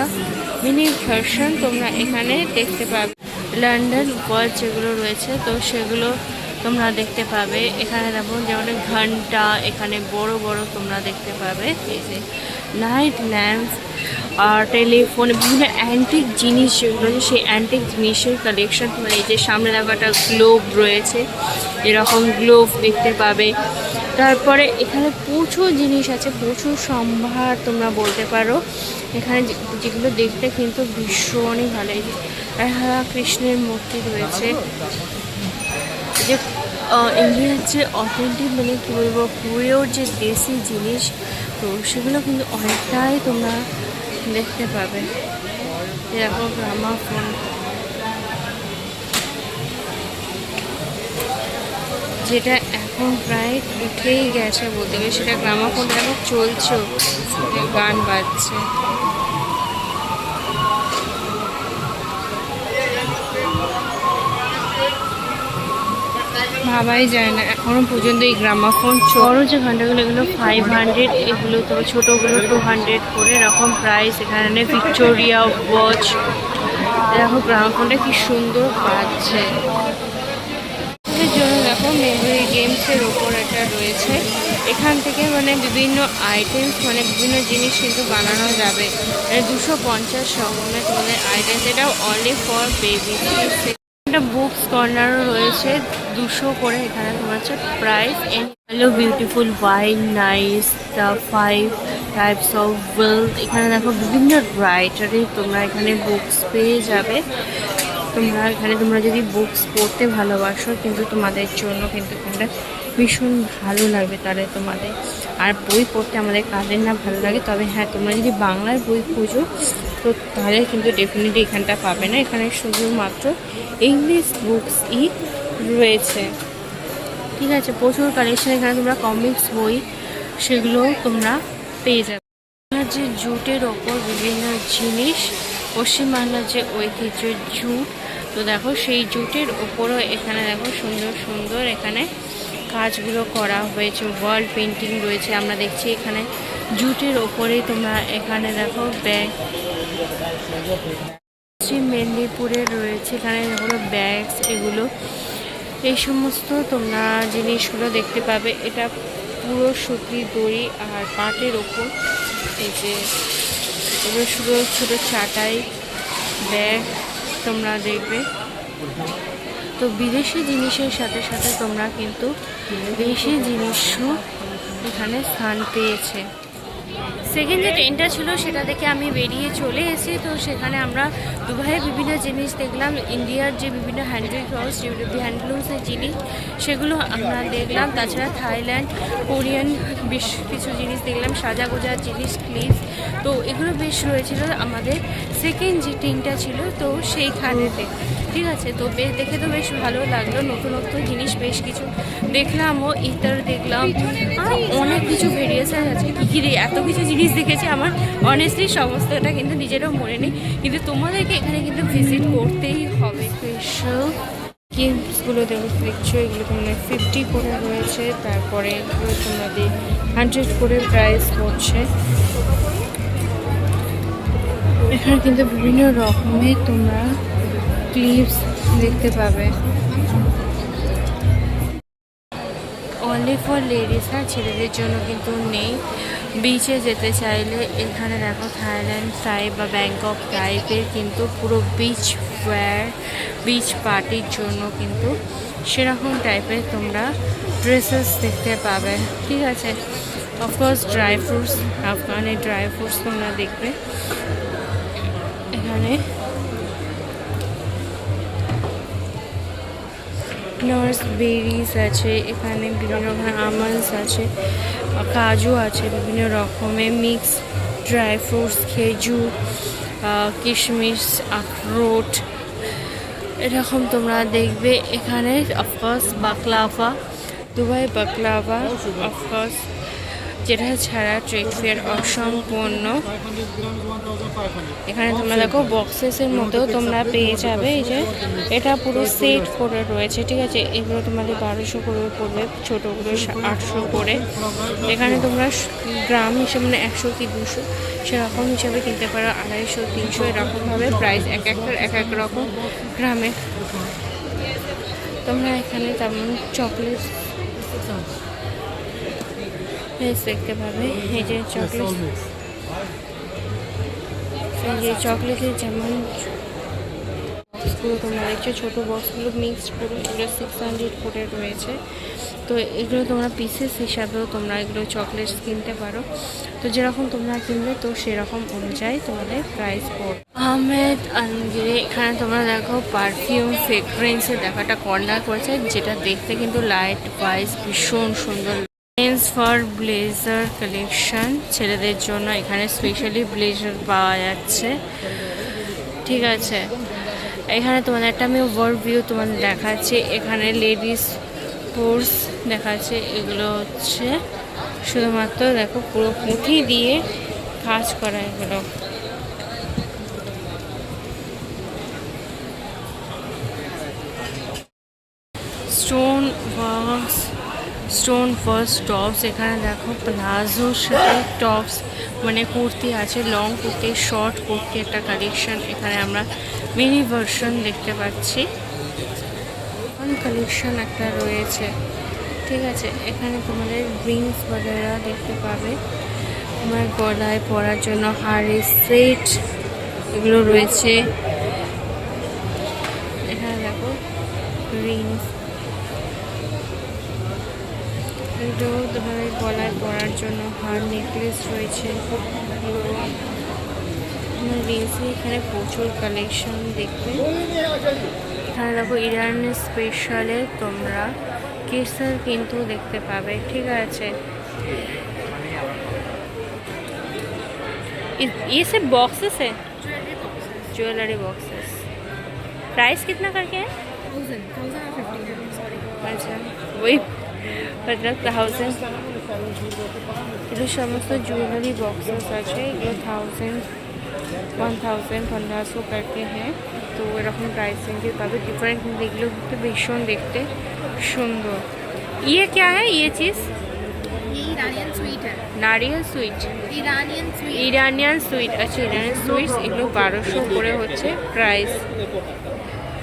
মিনি ভার্সন তোমরা এখানে দেখতে পাবে। লন্ডন ওয়াচ যেগুলো রয়েছে তো সেগুলো তোমরা দেখতে পাবে। এখানে দেখো যেমন ঘন্টা, এখানে বড় বড় তোমরা দেখতে পাবে এই যে লাইট ল্যাম্প আর টেলিফোন, বিভিন্ন অ্যান্টিক জিনিস যেগুলো আছে সেই অ্যান্টিক জিনিসের কালেকশন। মানে এই যে সামনে দেখো একটা গ্লোব রয়েছে, এরকম গ্লোব দেখতে পাবে। তারপরে এখানে প্রচুর জিনিস আছে, প্রচুর সম্ভার তোমরা বলতে পারো। এখানে যেগুলো দেখতে কিন্তু ভীষণই ভালো। এই যে রাধা কৃষ্ণের মূর্তি রয়েছে, যে ইন্ডিয়ার যে অথেন্টিক মানে কী বলবো পুরোর যে দেশি জিনিস, তো সেগুলো কিন্তু অনেকটাই তোমরা দেখতে পাবে। এরকম গ্রামাফোন, যেটা এখন প্রায় উঠেই গেছে বলতে গেলে, সেটা গ্রামাফোনটা এখন চলছেও, গান বাজছে। ভাবাই যায় না এখনো পর্যন্ত এই গ্রামাফোন। বড় যে ঘন্টাগুলো এগুলো 500, এগুলো তো ছোটোগুলো 200 করে এরকম প্রাইস। এখানে ভিক্টোরিয়া ওয়াচ, দেখো গ্রামাফোনটা কি সুন্দর বাজছে। এর জন্য দেখো মেমোরি গেমসের ওপর একটা রয়েছে, এখান থেকে মানে বিভিন্ন আইটেমস মানে বিভিন্ন জিনিস কিন্তু বানানো যাবে। 250 রকমের তোমাদের আইটেমস, এটাও অনলি ফর বেবি। একটা বুকস কর্নারও রয়েছে 200 করে। এখানে তোমার হচ্ছে price. Hello beautiful wine nice the 5 types of wealth, এখানে দেখো বিভিন্ন রাইটারের তোমরা এখানে বুকস পেয়ে যাবে। তোমরা যদি বুকস পড়তে ভালোবাসো কিন্তু তোমাদের জন্য কিন্তু এখানটা ভীষণ ভালো লাগবে তাহলে তোমাদের। আর বই পড়তে আমাদের কাদের না ভালো লাগে, তবে হ্যাঁ তোমরা যদি বাংলার বই খুঁজো তো তাহলে কিন্তু ডেফিনেটলি এখানটা পাবে না। এখানে শুধুমাত্র ইংলিশ বুকসই রয়েছে, ঠিক আছে। প্রচুর কালেকশন এখানে তোমরা কমিক্স বই সেগুলোও তোমরা পেয়ে যাবে। যে জুটের ওপর বিভিন্ন জিনিস, পশ্চিমবাংলার যে ঐতিহ্য জুট, তো দেখো সেই জুটের ওপরও এখানে দেখো সুন্দর সুন্দর এখানে কাজগুলো করা হয়েছে, ওয়াল পেন্টিং রয়েছে। আমরা দেখছি এখানে জুটের ওপরেই তোমরা এখানে দেখো ব্যাগ, পশ্চিম মেদিনীপুরে রয়েছে এখানে দেখো ব্যাগস, এগুলো এই সমস্ত তোমরা জিনিসগুলো দেখতে পাবে। এটা পুরো সুতি দড়ি আর পাটের ওপর এই যে এগুলো ছোটো ছোটো চাটাই ব্যাগ তোমরা দেখবে। তো বিদেশি জিনিসের সাথে সাথে তোমরা কিন্তু দেশি জিনিসও এখানে স্থান পেয়েছে। সেকেন্ড যে ট্রেনটা ছিল সেটা দেখে আমি বেরিয়ে চলে এসেছি। তো সেখানে আমরা দুবাইয়ের বিভিন্ন জিনিস দেখলাম, ইন্ডিয়ার যে বিভিন্ন হ্যান্ডলুমসের জিনিস সেগুলো আমরা দেখলাম। তাছাড়া থাইল্যান্ড, কোরিয়ান বেশ কিছু জিনিস দেখলাম, সাজাগোজার জিনিস, ক্লিপ, তো এগুলো বেশ রয়েছিল আমাদের সেকেন্ড যে ট্রেনটা ছিল তো সেইখানেতে, ঠিক আছে। তো বেশ দেখে তো বেশ ভালো লাগলো, নতুন নতুন জিনিস বেশ কিছু দেখলামও, ইতার দেখলাম, আর অনেক কিছু ভেরিয়েশন আছে। কী এত কিছু জিনিস দেখেছি আমার অনেস্টলি সমস্তটা কিন্তু নিজেরও মনে নেই, কিন্তু তোমাদেরকে এখানে কিন্তু ভিজিট করতেই হবে। স্পেশাল গেমসগুলো দেখছো, এগুলো তোমরা 50 করে রয়েছে, তারপরে এগুলো তোমাদের 100 করে প্রাইস পড়ছে। এখানে কিন্তু বিভিন্ন রকমের তোমরা ক্লিপস দেখতে পাবে, অনলি ফর লেডিস, হ্যাঁ ছেলেদের জন্য কিন্তু নেই। বিচে যেতে চাইলে এখানে দেখো থাইল্যান্ড টাইপ বা ব্যাংকক টাইপের কিন্তু পুরো বিচ ওয়্যার, বিচ পার্টির জন্য কিন্তু সেরকম টাইপের তোমরা ড্রেসেস দেখতে পাবে, ঠিক আছে। অফকোর্স ড্রাই ফ্রুটস, আফগানের ড্রাই ফ্রুটস তোমরা দেখবে এখানে। নার্স বেরিজ আছে এখানে, বিভিন্ন রকমের আমন্ডস আছে, কাজু আছে, বিভিন্ন রকমের মিক্স ড্রাই ফ্রুটস, খেজুর, কিশমিশ, আখরোট, এরকম তোমরা দেখবে এখানে। Of course baklava, Dubai baklava of course, যেটা ছাড়া ট্রেড ফেয়ার অসম্পূর্ণ। এখানে তোমরা দেখো বক্সেসের মধ্যেও তোমরা পেয়ে যাবে। এই যে এটা পুরো সেট করে রয়েছে, ঠিক আছে। এগুলো তোমাদের 1200 করে পড়বে, ছোটোগুলো 800 করে। এখানে তোমরা গ্রাম হিসেবে মানে 100 কি 200 সেরকম হিসাবে কিনতে পারো, 250, 300 এরকমভাবে প্রাইস এক একটার এক এক রকম গ্রামে। তোমরা এখানে তেমন চকলেট দেখতে পাবে। এই যে চকলেট, এই যে চকলেটের যেমন বক্সগুলো তোমরা দেখছো, ছোটো বক্সগুলো মিক্সড পুরো, এগুলো 600 করে রয়েছে। তো এগুলো তোমরা পিসেস হিসাবেও তোমরা এগুলো চকলেটস কিনতে পারো। তো যেরকম তোমরা কিনবে তো সেরকম অনুযায়ী তোমাদের প্রাইস পড়বে। আহমেদ আলমগীরে এখানে তোমরা দেখো পারফিউম ফ্রেগ্রেন্সের দেখাটা কর্নার করেছে, যেটা দেখতে কিন্তু লাইট ওয়াইজ ভীষণ সুন্দর। মেন্স ফর ব্লেজার কালেকশন, ছেলেদের জন্য এখানে স্পেশালি ব্লেজার পাওয়া যাচ্ছে, ঠিক আছে। এখানে তোমাদের একটা আমি ওভারভিউ তোমাদের দেখাচ্ছি। এখানে লেডিস পোর্স দেখাচ্ছে, এগুলো হচ্ছে শুধুমাত্র দেখো পুরো পুঁথি দিয়ে কাজ করা এগুলো। স্টোন ফার্স্ট টপস, এখানে দেখো প্লাজোর সাথে টপস মানে কুর্তি আছে, লং কুর্তি, শর্ট কুর্তি একটা কালেকশন। এখানে আমরা মিনি ভার্সন দেখতে পাচ্ছি, কালেকশন একটা রয়েছে, ঠিক আছে। এখানে তোমাদের রিংস বগেরা দেখতে পাবে, তোমার গলায় পরার জন্য হারের সেট এগুলো রয়েছে। এখানে দেখো রিংস, এগুলো তোমাদের গলায় পরার জন্য হার নেকলেস রয়েছে। রিংসে এখানে প্রচুর কালেকশন দেখবে। এখানে দেখো ইরানের স্পেশালে তোমরা কেসার কিন্তু দেখতে পাবে, ঠিক আছে। ये सब बॉक्सेस है, ज्वेलरी बॉक्सेस। प्राइस कितना करके है? 1050। अच्छा वही मतलब 1000। এগুলো সমস্ত জুয়েলারি বক্সেস আছে, এগুলো 1000, 1000, 1500 करके हैं। তো এরকম প্রাইস রেঞ্জে পাবে, ডিফারেন্ট কিন্তু এগুলো কিন্তু ভীষণ দেখতে সুন্দর। ये क्या है ये चीज़? ये ईरानियन स्वीट है। नारियल sweet, Iranian sweet. Iranian sweet. আচ্ছা ইরানিয়ান সুইটস, এগুলো 1200 করে হচ্ছে প্রাইস।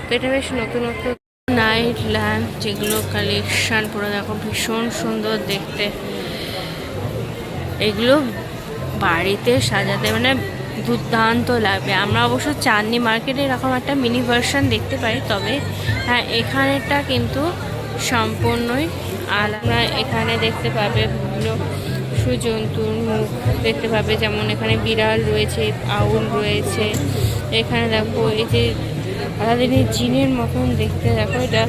তো এটা বেশ নতুন নতুন নাইট ল্যাম্প, যেগুলো কালেকশান পুরো দেখো ভীষণ সুন্দর দেখতে। এগুলো বাড়িতে সাজাতে মানে দুর্দান্ত লাগবে। আমরা অবশ্য চাঁদনি মার্কেটে এরকম একটা মিনি ভার্সন দেখতে পাই, তবে হ্যাঁ এখানেরটা কিন্তু সম্পূর্ণই আলাদা। এখানে দেখতে পাবে বিভিন্ন জন্তুর মুখ দেখতে পাবে, যেমন এখানে বিড়াল রয়েছে, আউল রয়েছে। এখানে দেখো এই যে আলাদিনের জিনের মতন দেখতে, দেখো এটা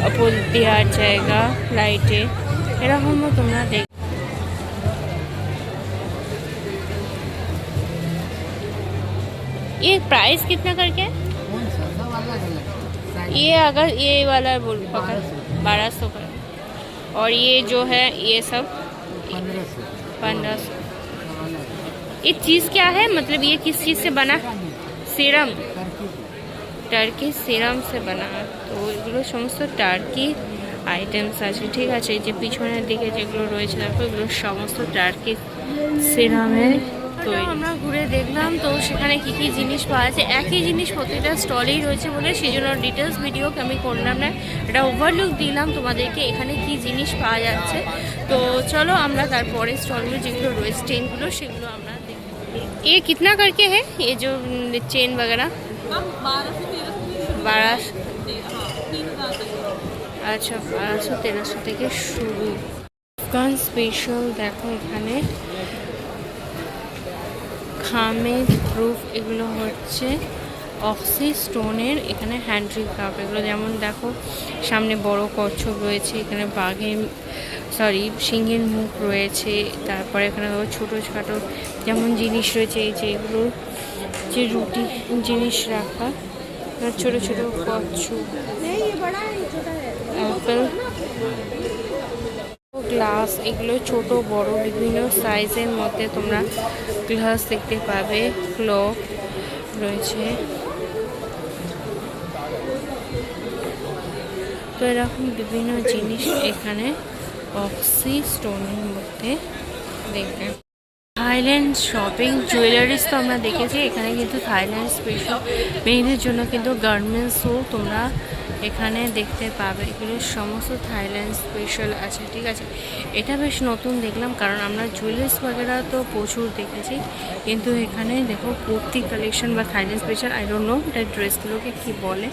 অপল দেওয়ার জায়গা লাইটে, এরকমও তোমরা দেখ। ये प्राइस कितना करके है? ये अगर ये वाला बोल पकड़ 1200 का, और ये जो है ये सब 1500। ये चीज़ क्या है, मतलब ये किस चीज़ से बना? सीरम, টার্কি সিরাম সে বানা। তো এগুলো সমস্ত টার্কি আইটেমস আছে, ঠিক আছে। এই যে পিছনের দিকে যেগুলো রয়েছে দেখো, এগুলো সমস্ত টার্কি সিরামের তৈরি। আমরা ঘুরে দেখলাম তো সেখানে কি কি জিনিস পাওয়া যাচ্ছে, একই জিনিস প্রতিটা স্টলেই রয়েছে বলে সেই জন্য ডিটেলস ভিডিও আমি করলাম না, এটা ওভারলুক দিলাম তোমাদেরকে এখানে কি জিনিস পাওয়া যাচ্ছে। তো চলো আমরা তারপরে স্টলগুলো যেগুলো রয়েছে চেনগুলো সেগুলো আমরা দেখি। ये कितना करके है ये जो चेन वगैरह? 1200। আচ্ছা 1200-1300 থেকে শুরু। আফগান স্পেশাল দেখো এখানে খামের প্রুফ, এগুলো হচ্ছে অক্সি স্টোনের এখানে হ্যান্ড্রি কাপ, এগুলো যেমন দেখো সামনে বড় কচ্ছপ রয়েছে, এখানে সিংহের মুখ রয়েছে, তারপরে এখানে দেখো ছোটো খাটো যেমন জিনিস রয়েছে, এই যে এগুলো যে রুটি জিনিস রাখা, ছোট ছোট কচ্ছপ, অ্যাপেল, গ্লাস, এগুলো ছোট বড় বিভিন্ন সাইজের মধ্যে তোমরা গ্লাস দেখতে পাবে, ক্লক রয়েছে। তো এরকম বিভিন্ন জিনিস এখানে অক্সি স্টোনের মধ্যে দেখবে। থাইল্যান্ড শপিং জুয়েলারিস তো আমরা দেখেছি, এখানে কিন্তু থাইল্যান্ড স্পেশাল মেয়েদের জন্য কিন্তু গার্মেন্টসও তোমরা এখানে দেখতে পাবে, এগুলো সমস্ত থাইল্যান্ড স্পেশাল আছে, ঠিক আছে। এটা বেশ নতুন দেখলাম, কারণ আমরা জুয়েলারিস বগেরা তো প্রচুর দেখেছি, কিন্তু এখানে দেখো কুর্তি কালেকশন বা Thailand special, I don't know এটা ড্রেসগুলোকে কী বলে,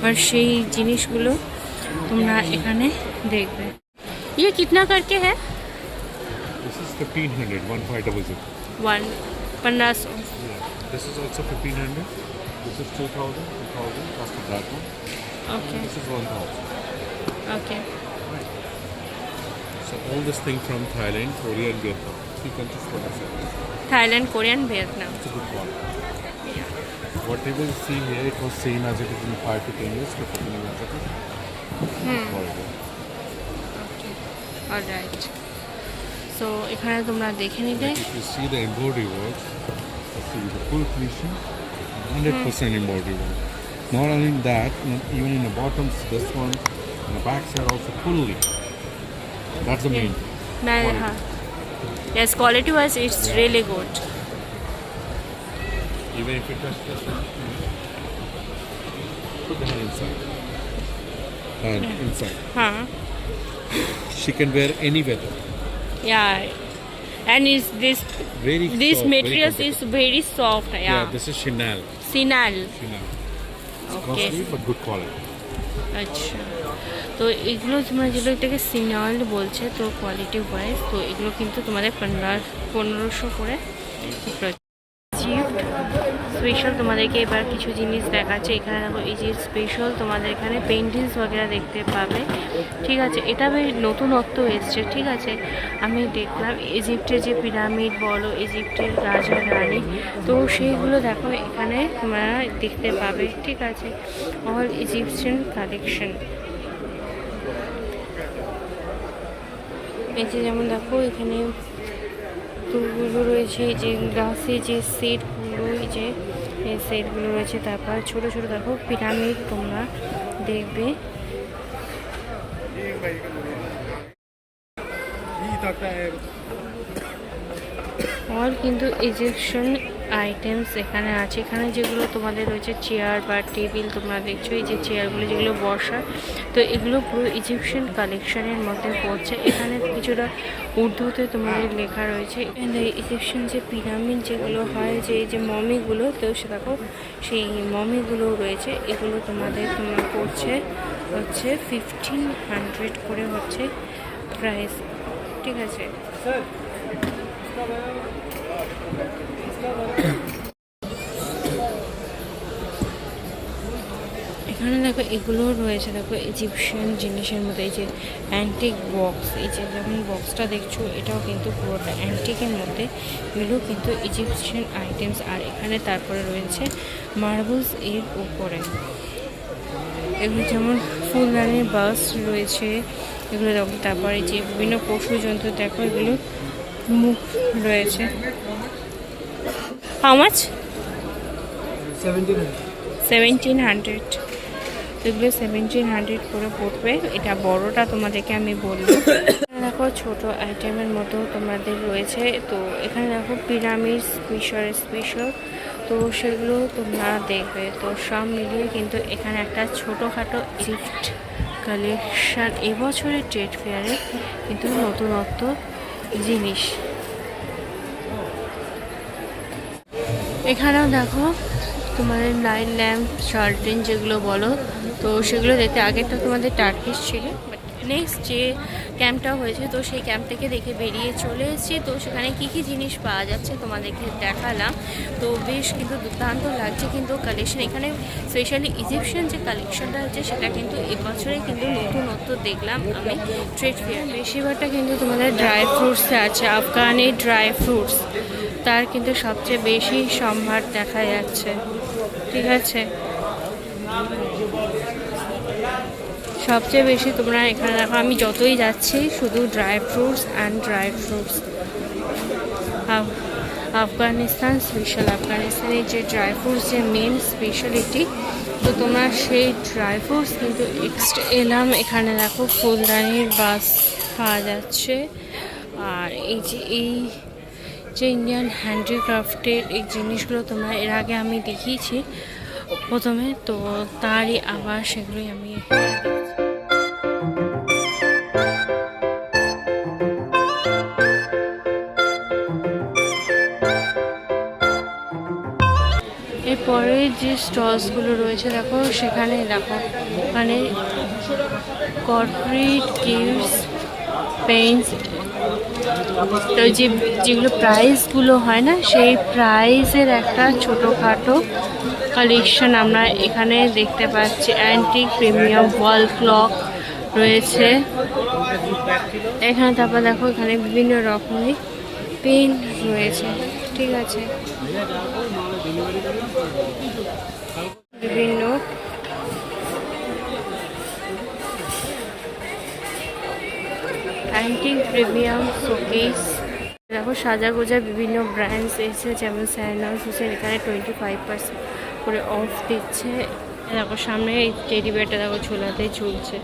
বাট সেই জিনিসগুলো তোমরা এখানে দেখবে। ये कितना करके है? This is 1500, 1500. 1500। This is also 1500. This is 2000, 2000 plus the black one. Okay, This is 1000. okay. So all this thing from Thailand, Korea and Vietnam. You can just go and Thailand, Korean, Vietnam. It's a good quality. Whatever you see here, it was same as it is in 5 to 10 years before the new Japan. Quality. Alright, so এখানে তোমরা দেখে নিবে। If you see the embroidery work, see the full finishing, 100% embroidery work. Not only that, even in the bottoms, this one, and the back side also fully. That's the main. मैं Quality. हाँ, yes, quality wise it's really good. Even if it touches this one, put the hand inside. Hand inside. हाँ, She can wear any weather. yeah, and is this Very soft, material very is very soft, Yeah, this is Chanel. Sinal, Chanel. It's okay, costly but good quality. আচ্ছা। তো এগুলো তোমরা যেগুলোটাকে সিনাল বলছে, তো কোয়ালিটি ওয়াইজ তো এগুলো কিন্তু তোমাদের 1500 করে। স্পেশাল তোমাদেরকে এবার কিছু জিনিস দেখাচ্ছে, এখানে দেখো এই যে স্পেশাল তোমাদের এখানে পেন্টিংস বগেরা দেখতে পাবে, ঠিক আছে। এটা বেশ নতুনত্ব এসছে, ঠিক আছে। আমি দেখলাম ইজিপ্টের যে পিরামিড বলো, ইজিপ্টের রাজা রানী, তো সেইগুলো দেখো এখানে তোমরা দেখতে পাবে, ঠিক আছে। অল ইজিপশিয়ান কালেকশন, এই যে যেমন দেখো এখানে ফুলগুলো রয়েছে, এই যে গ্লাসে যে সেটগুলো, এই যে এই সেটগুলো রয়েছে, তারপর ছোট ছোট দেখো পিরামিড তোমরা দেখবে। অল কিন্তু ইজিপশিয়ান আইটেমস এখানে আছে। এখানে যেগুলো তোমাদের রয়েছে চেয়ার বা টেবিল, তোমরা দেখছো এই যে চেয়ারগুলো যেগুলো বসার, তো এগুলো পুরো ইজিপশিয়ান কালেকশনের মধ্যে পড়ছে। এখানে কিছুটা উর্দুতে তোমাদের লেখা রয়েছে। ইজিপশিয়ান যে পিরামিড যেগুলো হয়, যে এই যে মমিগুলো, তো সে দেখো সেই মমিগুলো রয়েছে, এগুলো তোমাদের পড়ছে হচ্ছে 1500 করে হচ্ছে প্রাইস, ঠিক আছে। এখানে দেখো এগুলো রয়েছে, দেখো ইজিপশিয়ান জিনিসের মধ্যে এই যে অ্যান্টিক বক্স, এই যে যেমন বক্সটা দেখছো এটাও কিন্তু পুরোটা অ্যান্টিকের মধ্যে, এগুলো কিন্তু ইজিপশিয়ান আইটেমস। আর এখানে তারপরে রয়েছে মার্বেলস এর উপরে, এগুলো যেমন ফুলদানির বাস রয়েছে, এগুলো দেখো। তারপরে যে বিভিন্ন পশু জন্তু দেখো, এগুলো মুখ রয়েছে। How much? 1700। এগুলো 1700 করে পড়বে। এটা বড়টা তোমাদেরকে আমি বলবো। দেখো ছোট আইটেমের মতো তোমাদের রয়েছে, তো এখানে দেখো পিরামিড স্পেশাল, তো সেগুলো তোমরা দেখবে। তো সব মিলিয়ে কিন্তু এখানে একটা ছোটোখাটো গিফট কালেকশান এবছরের ট্রেড ফেয়ারে কিন্তু নতুনত্ব জিনিস। এখানেও দেখো তোমাদের নাইট ল্যাম্প শার্টিন যেগুলো বলো, তো সেগুলো দেখতে আগেরটা তোমাদের টার্কিশ ছিল, বাট নেক্সট যে ক্যাম্পটা হয়েছে তো সেই ক্যাম্প থেকে দেখে বেরিয়ে চলে এসেছি। তো সেখানে কি কি জিনিস পাওয়া যাচ্ছে তোমাদেরকে দেখালাম। তো বেশ কিন্তু দুর্দান্ত লাগছে কিন্তু কালেকশন এখানে, স্পেশালি ইজিপশিয়ান যে কালেকশনটা হচ্ছে সেটা কিন্তু এবছরে কিন্তু নতুনত্ব দেখলাম আমি ট্রেড ফেয়ার। বেশিরভাগটা কিন্তু তোমাদের ড্রাই ফ্রুটসে আছে, আফগানি ড্রাই ফ্রুটস তার কিন্তু সবচেয়ে বেশি সম্ভার দেখা যাচ্ছে। ঠিক আছে, সবচেয়ে বেশি তোমরা এখানে দেখো, আমি যতই যাচ্ছি শুধু dry fruits and dry fruits. Afghanistan special, আফগানিস্তানের যে ড্রাই ফ্রুটস যে মেন স্পেশালিটি, তো তোমরা সেই ড্রাই ফ্রুটস কিন্তু এক্সট্রা এলাম। এখানে দেখো ফুলদানির বাস পাওয়া যাচ্ছে। আর এই যে ইন্ডিয়ান হ্যান্ডিক্রাফটের এই জিনিসগুলো তোমরা এর আগে আমি দেখিয়েছি প্রথমে, তো তারই আবার সেগুলোই আমি এরপরে যে স্টলসগুলো রয়েছে দেখো, সেখানে দেখো মানে কর্পোরেট গিফটস, পেন্টস, যেগুলো প্রাইজগুলো হয় না সেই প্রাইজের একটা ছোটোখাটো কালেকশন আমরা এখানে দেখতে পাচ্ছি। অ্যান্টিক প্রিমিয়াম ওয়াল ক্লক রয়েছে এখানে। তারপর দেখো এখানে বিভিন্ন রকমের পেন রয়েছে। ঠিক আছে, বিভিন্ন অ্যান্টিক প্রিমিয়াম শোকেস দেখো, সাজা গোজা বিভিন্ন ব্র্যান্ডস এসেছে, যেমন স্যান্ডালস হোসেন এখানে 25% করে অফ দিচ্ছে। দেখো সামনে এই টেডি বিয়ারটা দেখো ঝোলাতে ঝুলছে,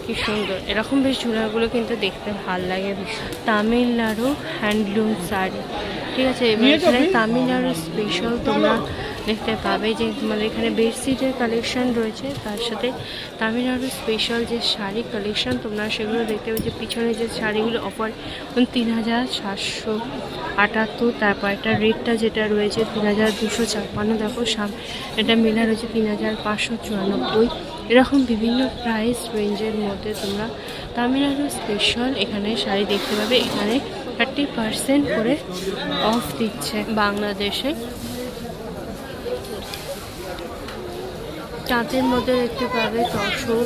কি সুন্দর। এরকম বেশ ঝোলাগুলো কিন্তু দেখতে ভাল লাগে। তামিলনাড়ু হ্যান্ডলুম শাড়ি, ঠিক আছে, এবার এখানে তামিলনাড়ু স্পেশাল তোমরা দেখতে পাবে যে মানে এখানে বেডশিটের কালেকশন রয়েছে, তার সাথে তামিলনাড়ু স্পেশাল যে শাড়ি কালেকশন তোমরা সেগুলো দেখতে পাবে। যে পিছনে যে শাড়িগুলো অফার 3778, তারপর একটা রেটটা যেটা রয়েছে 3256, দেখো এটা মেলা রয়েছে 3594। এরকম বিভিন্ন প্রাইস রেঞ্জের মধ্যে তোমরা তামিলনাড়ু স্পেশাল এখানে শাড়ি দেখতে পাবে। এখানে 30% করে অফ দিচ্ছে। বাংলাদেশে তাঁতের মধ্যে দেখতে পাবে তসর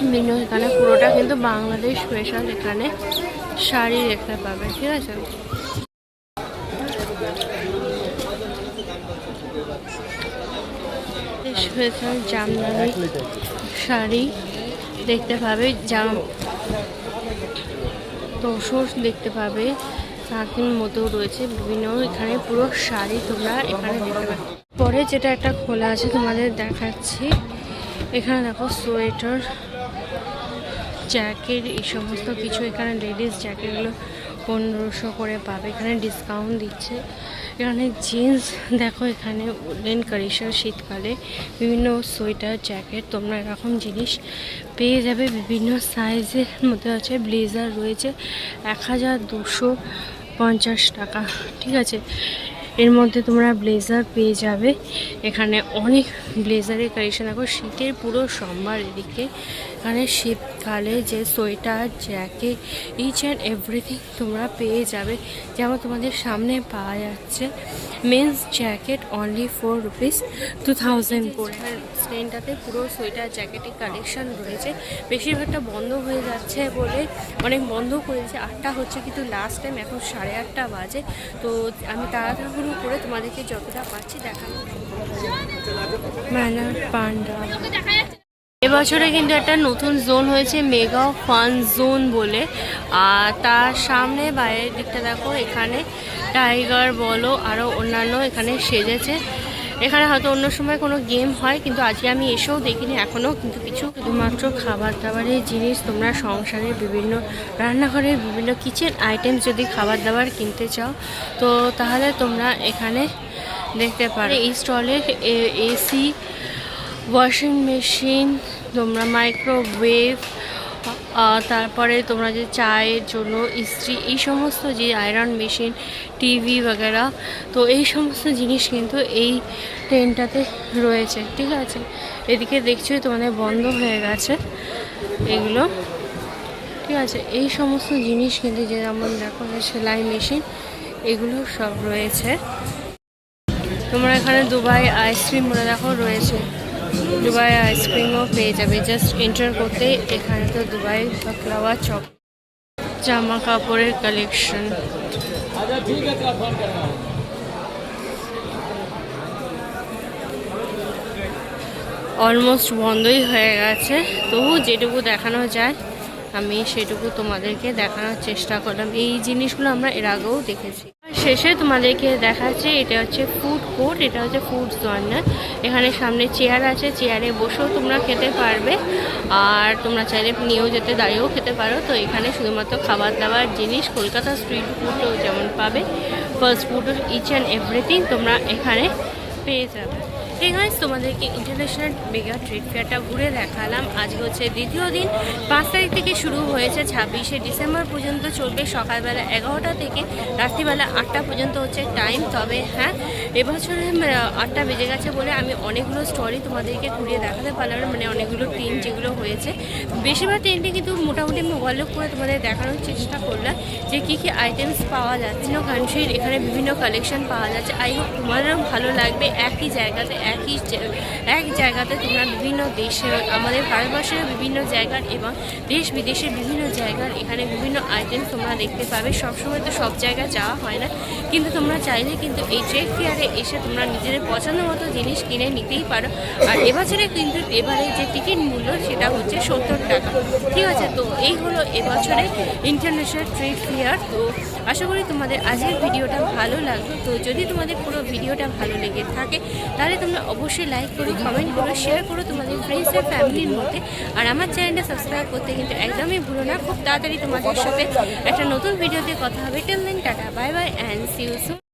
বিভিন্ন, এখানে পুরোটা কিন্তু বাংলাদেশ স্পেশাল এখানে শাড়ি দেখতে পাবে। ঠিক আছে, স্পেশাল জামদানি শাড়ি দেখতে পাবে, তসর দেখতে পাবে, তাঁতের মতো রয়েছে বিভিন্ন। এখানে পুরো শাড়ি তোমরা এখানে দেখতে পাবে। পরে যেটা একটা খোলা আছে তোমাদের দেখাচ্ছি, এখানে দেখো সোয়েটার, জ্যাকেট, এই সমস্ত কিছু এখানে লেডিস জ্যাকেটগুলো 1500 করে পাবে, এখানে ডিসকাউন্ট দিচ্ছে। এখানে জিন্স দেখো, এখানে উলেন কারিশার শীতকালে বিভিন্ন সোয়েটার জ্যাকেট তোমরা এরকম জিনিস পেয়ে যাবে বিভিন্ন সাইজের মধ্যে আছে। ব্লেজার রয়েছে 1250 টাকা। ঠিক আছে, এর মধ্যে তোমরা ব্লেজার পেয়ে যাবে। এখানে অনেক ব্লেজারের কালেকশন দেখো, শীতের পুরো সম্ভার এদিকে। এখানে শীতকালে যে sweater jacket each and everything তোমরা পেয়ে যাবে। যেমন তোমাদের সামনে পাওয়া যাচ্ছে মেন্স জ্যাকেট অনলি ₹4 করে। স্টেনটাতে পুরো সোয়েটার জ্যাকেটের কালেকশন রয়েছে। বেশিরভাগটা বন্ধ হয়ে যাচ্ছে বলে অনেক বন্ধ করে দিয়েছে। 8টা হচ্ছে কিন্তু লাস্ট টাইম এখন 8:30 বাজে। তো আমি তাড়াতাড়ি করে তোমাদেরকে যতটা পাচ্ছি দেখানো। ম্যানার পান্ডা এবছরে কিন্তু একটা নতুন জোন হয়েছে, মেগা ফান জোন বলে। আর তার সামনে বাইরের দিকটা দেখো, এখানে টাইগার বলো আরও অন্যান্য এখানে সেজেছে। এখানে হয়তো অন্য সময় কোনো গেম হয়, কিন্তু আজকে আমি এসেও দেখিনি এখনও কিন্তু কিছু। শুধুমাত্র খাবার দাবারের জিনিস, তোমরা সংসারের বিভিন্ন রান্নাঘরের বিভিন্ন কিচেন আইটেম যদি খাবার দাবার কিনতে চাও তো তাহলে তোমরা এখানে দেখতে পারো। এই স্টলের এসি, ওয়াশিং মেশিন, তোমরা মাইক্রোওয়েভ, তারপরে তোমরা যে চায়ের জন্য ইস্ত্রি, এই সমস্ত যে আয়রন মেশিন, টিভি বগেরা, তো এই সমস্ত জিনিস কিন্তু এই ট্রেনটাতে রয়েছে। ঠিক আছে, এদিকে দেখছোই তোমাদের বন্ধ হয়ে গেছে এগুলো। ঠিক আছে, এই সমস্ত জিনিস কিন্তু যে যেমন দেখো যে সেলাই মেশিন এগুলো সব রয়েছে। তোমরা এখানে দুবাই আইসক্রিম বলে দেখো রয়েছে, দুবাই আইসক্রিমও পেয়ে যাবে জাস্ট এন্টার করতে। এখানে তো দুবাই বাকলাওয়া চপ, জামা কাপড়ের কালেকশন। অলমোস্ট বন্ধই হয়ে গেছে, তবু যেটুকু দেখানো যায় আমি সেটুকু তোমাদেরকে দেখানোর চেষ্টা করলাম। এই জিনিসগুলো আমরা এর আগেও দেখেছি। শেষে তোমাদেরকে দেখাচ্ছি এটা হচ্ছে ফুড কোর্ট, এটা হচ্ছে ফুড কর্নার। এখানে সামনে চেয়ার আছে, চেয়ারে বসেও তোমরা খেতে পারবে, আর তোমরা চাইলে নিয়েও যেতে দাঁড়িয়েও খেতে পারো। তো এখানে শুধুমাত্র খাবার দাবার জিনিস, কলকাতা স্ট্রিট ফুডও যেমন পাবে, fast food each and everything তোমরা এখানে পেয়ে যাবে। এই গাইস তোমাদেরকে ইন্টারন্যাশনাল মেগা ট্রেড ফেয়ারটা ঘুরে দেখালাম। আজকে হচ্ছে দ্বিতীয় দিন, 5 তারিখ থেকে শুরু হয়েছে, 26শে ডিসেম্বর পর্যন্ত চলবে। সকালবেলা 11টা থেকে রাত্রিবেলা 8টা পর্যন্ত হচ্ছে টাইম। তবে হ্যাঁ, এবছরে 8টা বেজে গেছে বলে আমি অনেকগুলো স্টোরি তোমাদেরকে ঘুরিয়ে দেখাতে পারলাম না, মানে অনেকগুলো টেন্ট যেগুলো হয়েছে। বেশিরভাগ টেন্টে কিন্তু মোটামুটি আমি ওভারলুক করে তোমাদের দেখানোর চেষ্টা করলাম যে কী কী আইটেমস পাওয়া যাচ্ছে। বিভিন্ন কান্ট্রির এখানে বিভিন্ন কালেকশন পাওয়া যাচ্ছে। আই হোপ তোমাদেরও ভালো লাগবে। এক জায়গাতে তোমরা বিভিন্ন দেশের, আমাদের ভারতবর্ষের বিভিন্ন জায়গার এবং দেশ বিদেশের বিভিন্ন জায়গার এখানে বিভিন্ন আইটেম তোমরা দেখতে পাবে। সবসময় তো সব জায়গায় যাওয়া হয় না, কিন্তু তোমরা চাইলে কিন্তু এই ট্রেড ফেয়ারে এসে তোমরা নিজেদের পছন্দ মতো জিনিস কিনে নিতেই পারো। আর এবছরে কিন্তু এবারে যে টিকিট মূল্য সেটা হচ্ছে 70 টাকা। ঠিক আছে, তো এই হলো এবছরে ইন্টারন্যাশনাল ট্রেড ফেয়ার। তো আশা করি তোমাদের আজকের ভিডিওটা ভালো লাগলো। তো যদি তোমাদের পুরো ভিডিওটা ভালো লেগে থাকে তাহলে তোমরা অবশ্যই লাইক করো, কমেন্ট করো, শেয়ার করো তোমাদের ফ্রেন্ডস আর ফ্যামিলির মধ্যে। আর আমার চ্যানেলটা সাবস্ক্রাইব করতে কিন্তু একদমই ভুলো না। খুব তাড়াতাড়ি তোমাদের সাথে একটা নতুন ভিডিওতে কথা হবে। Till then tata, bye bye and see you soon.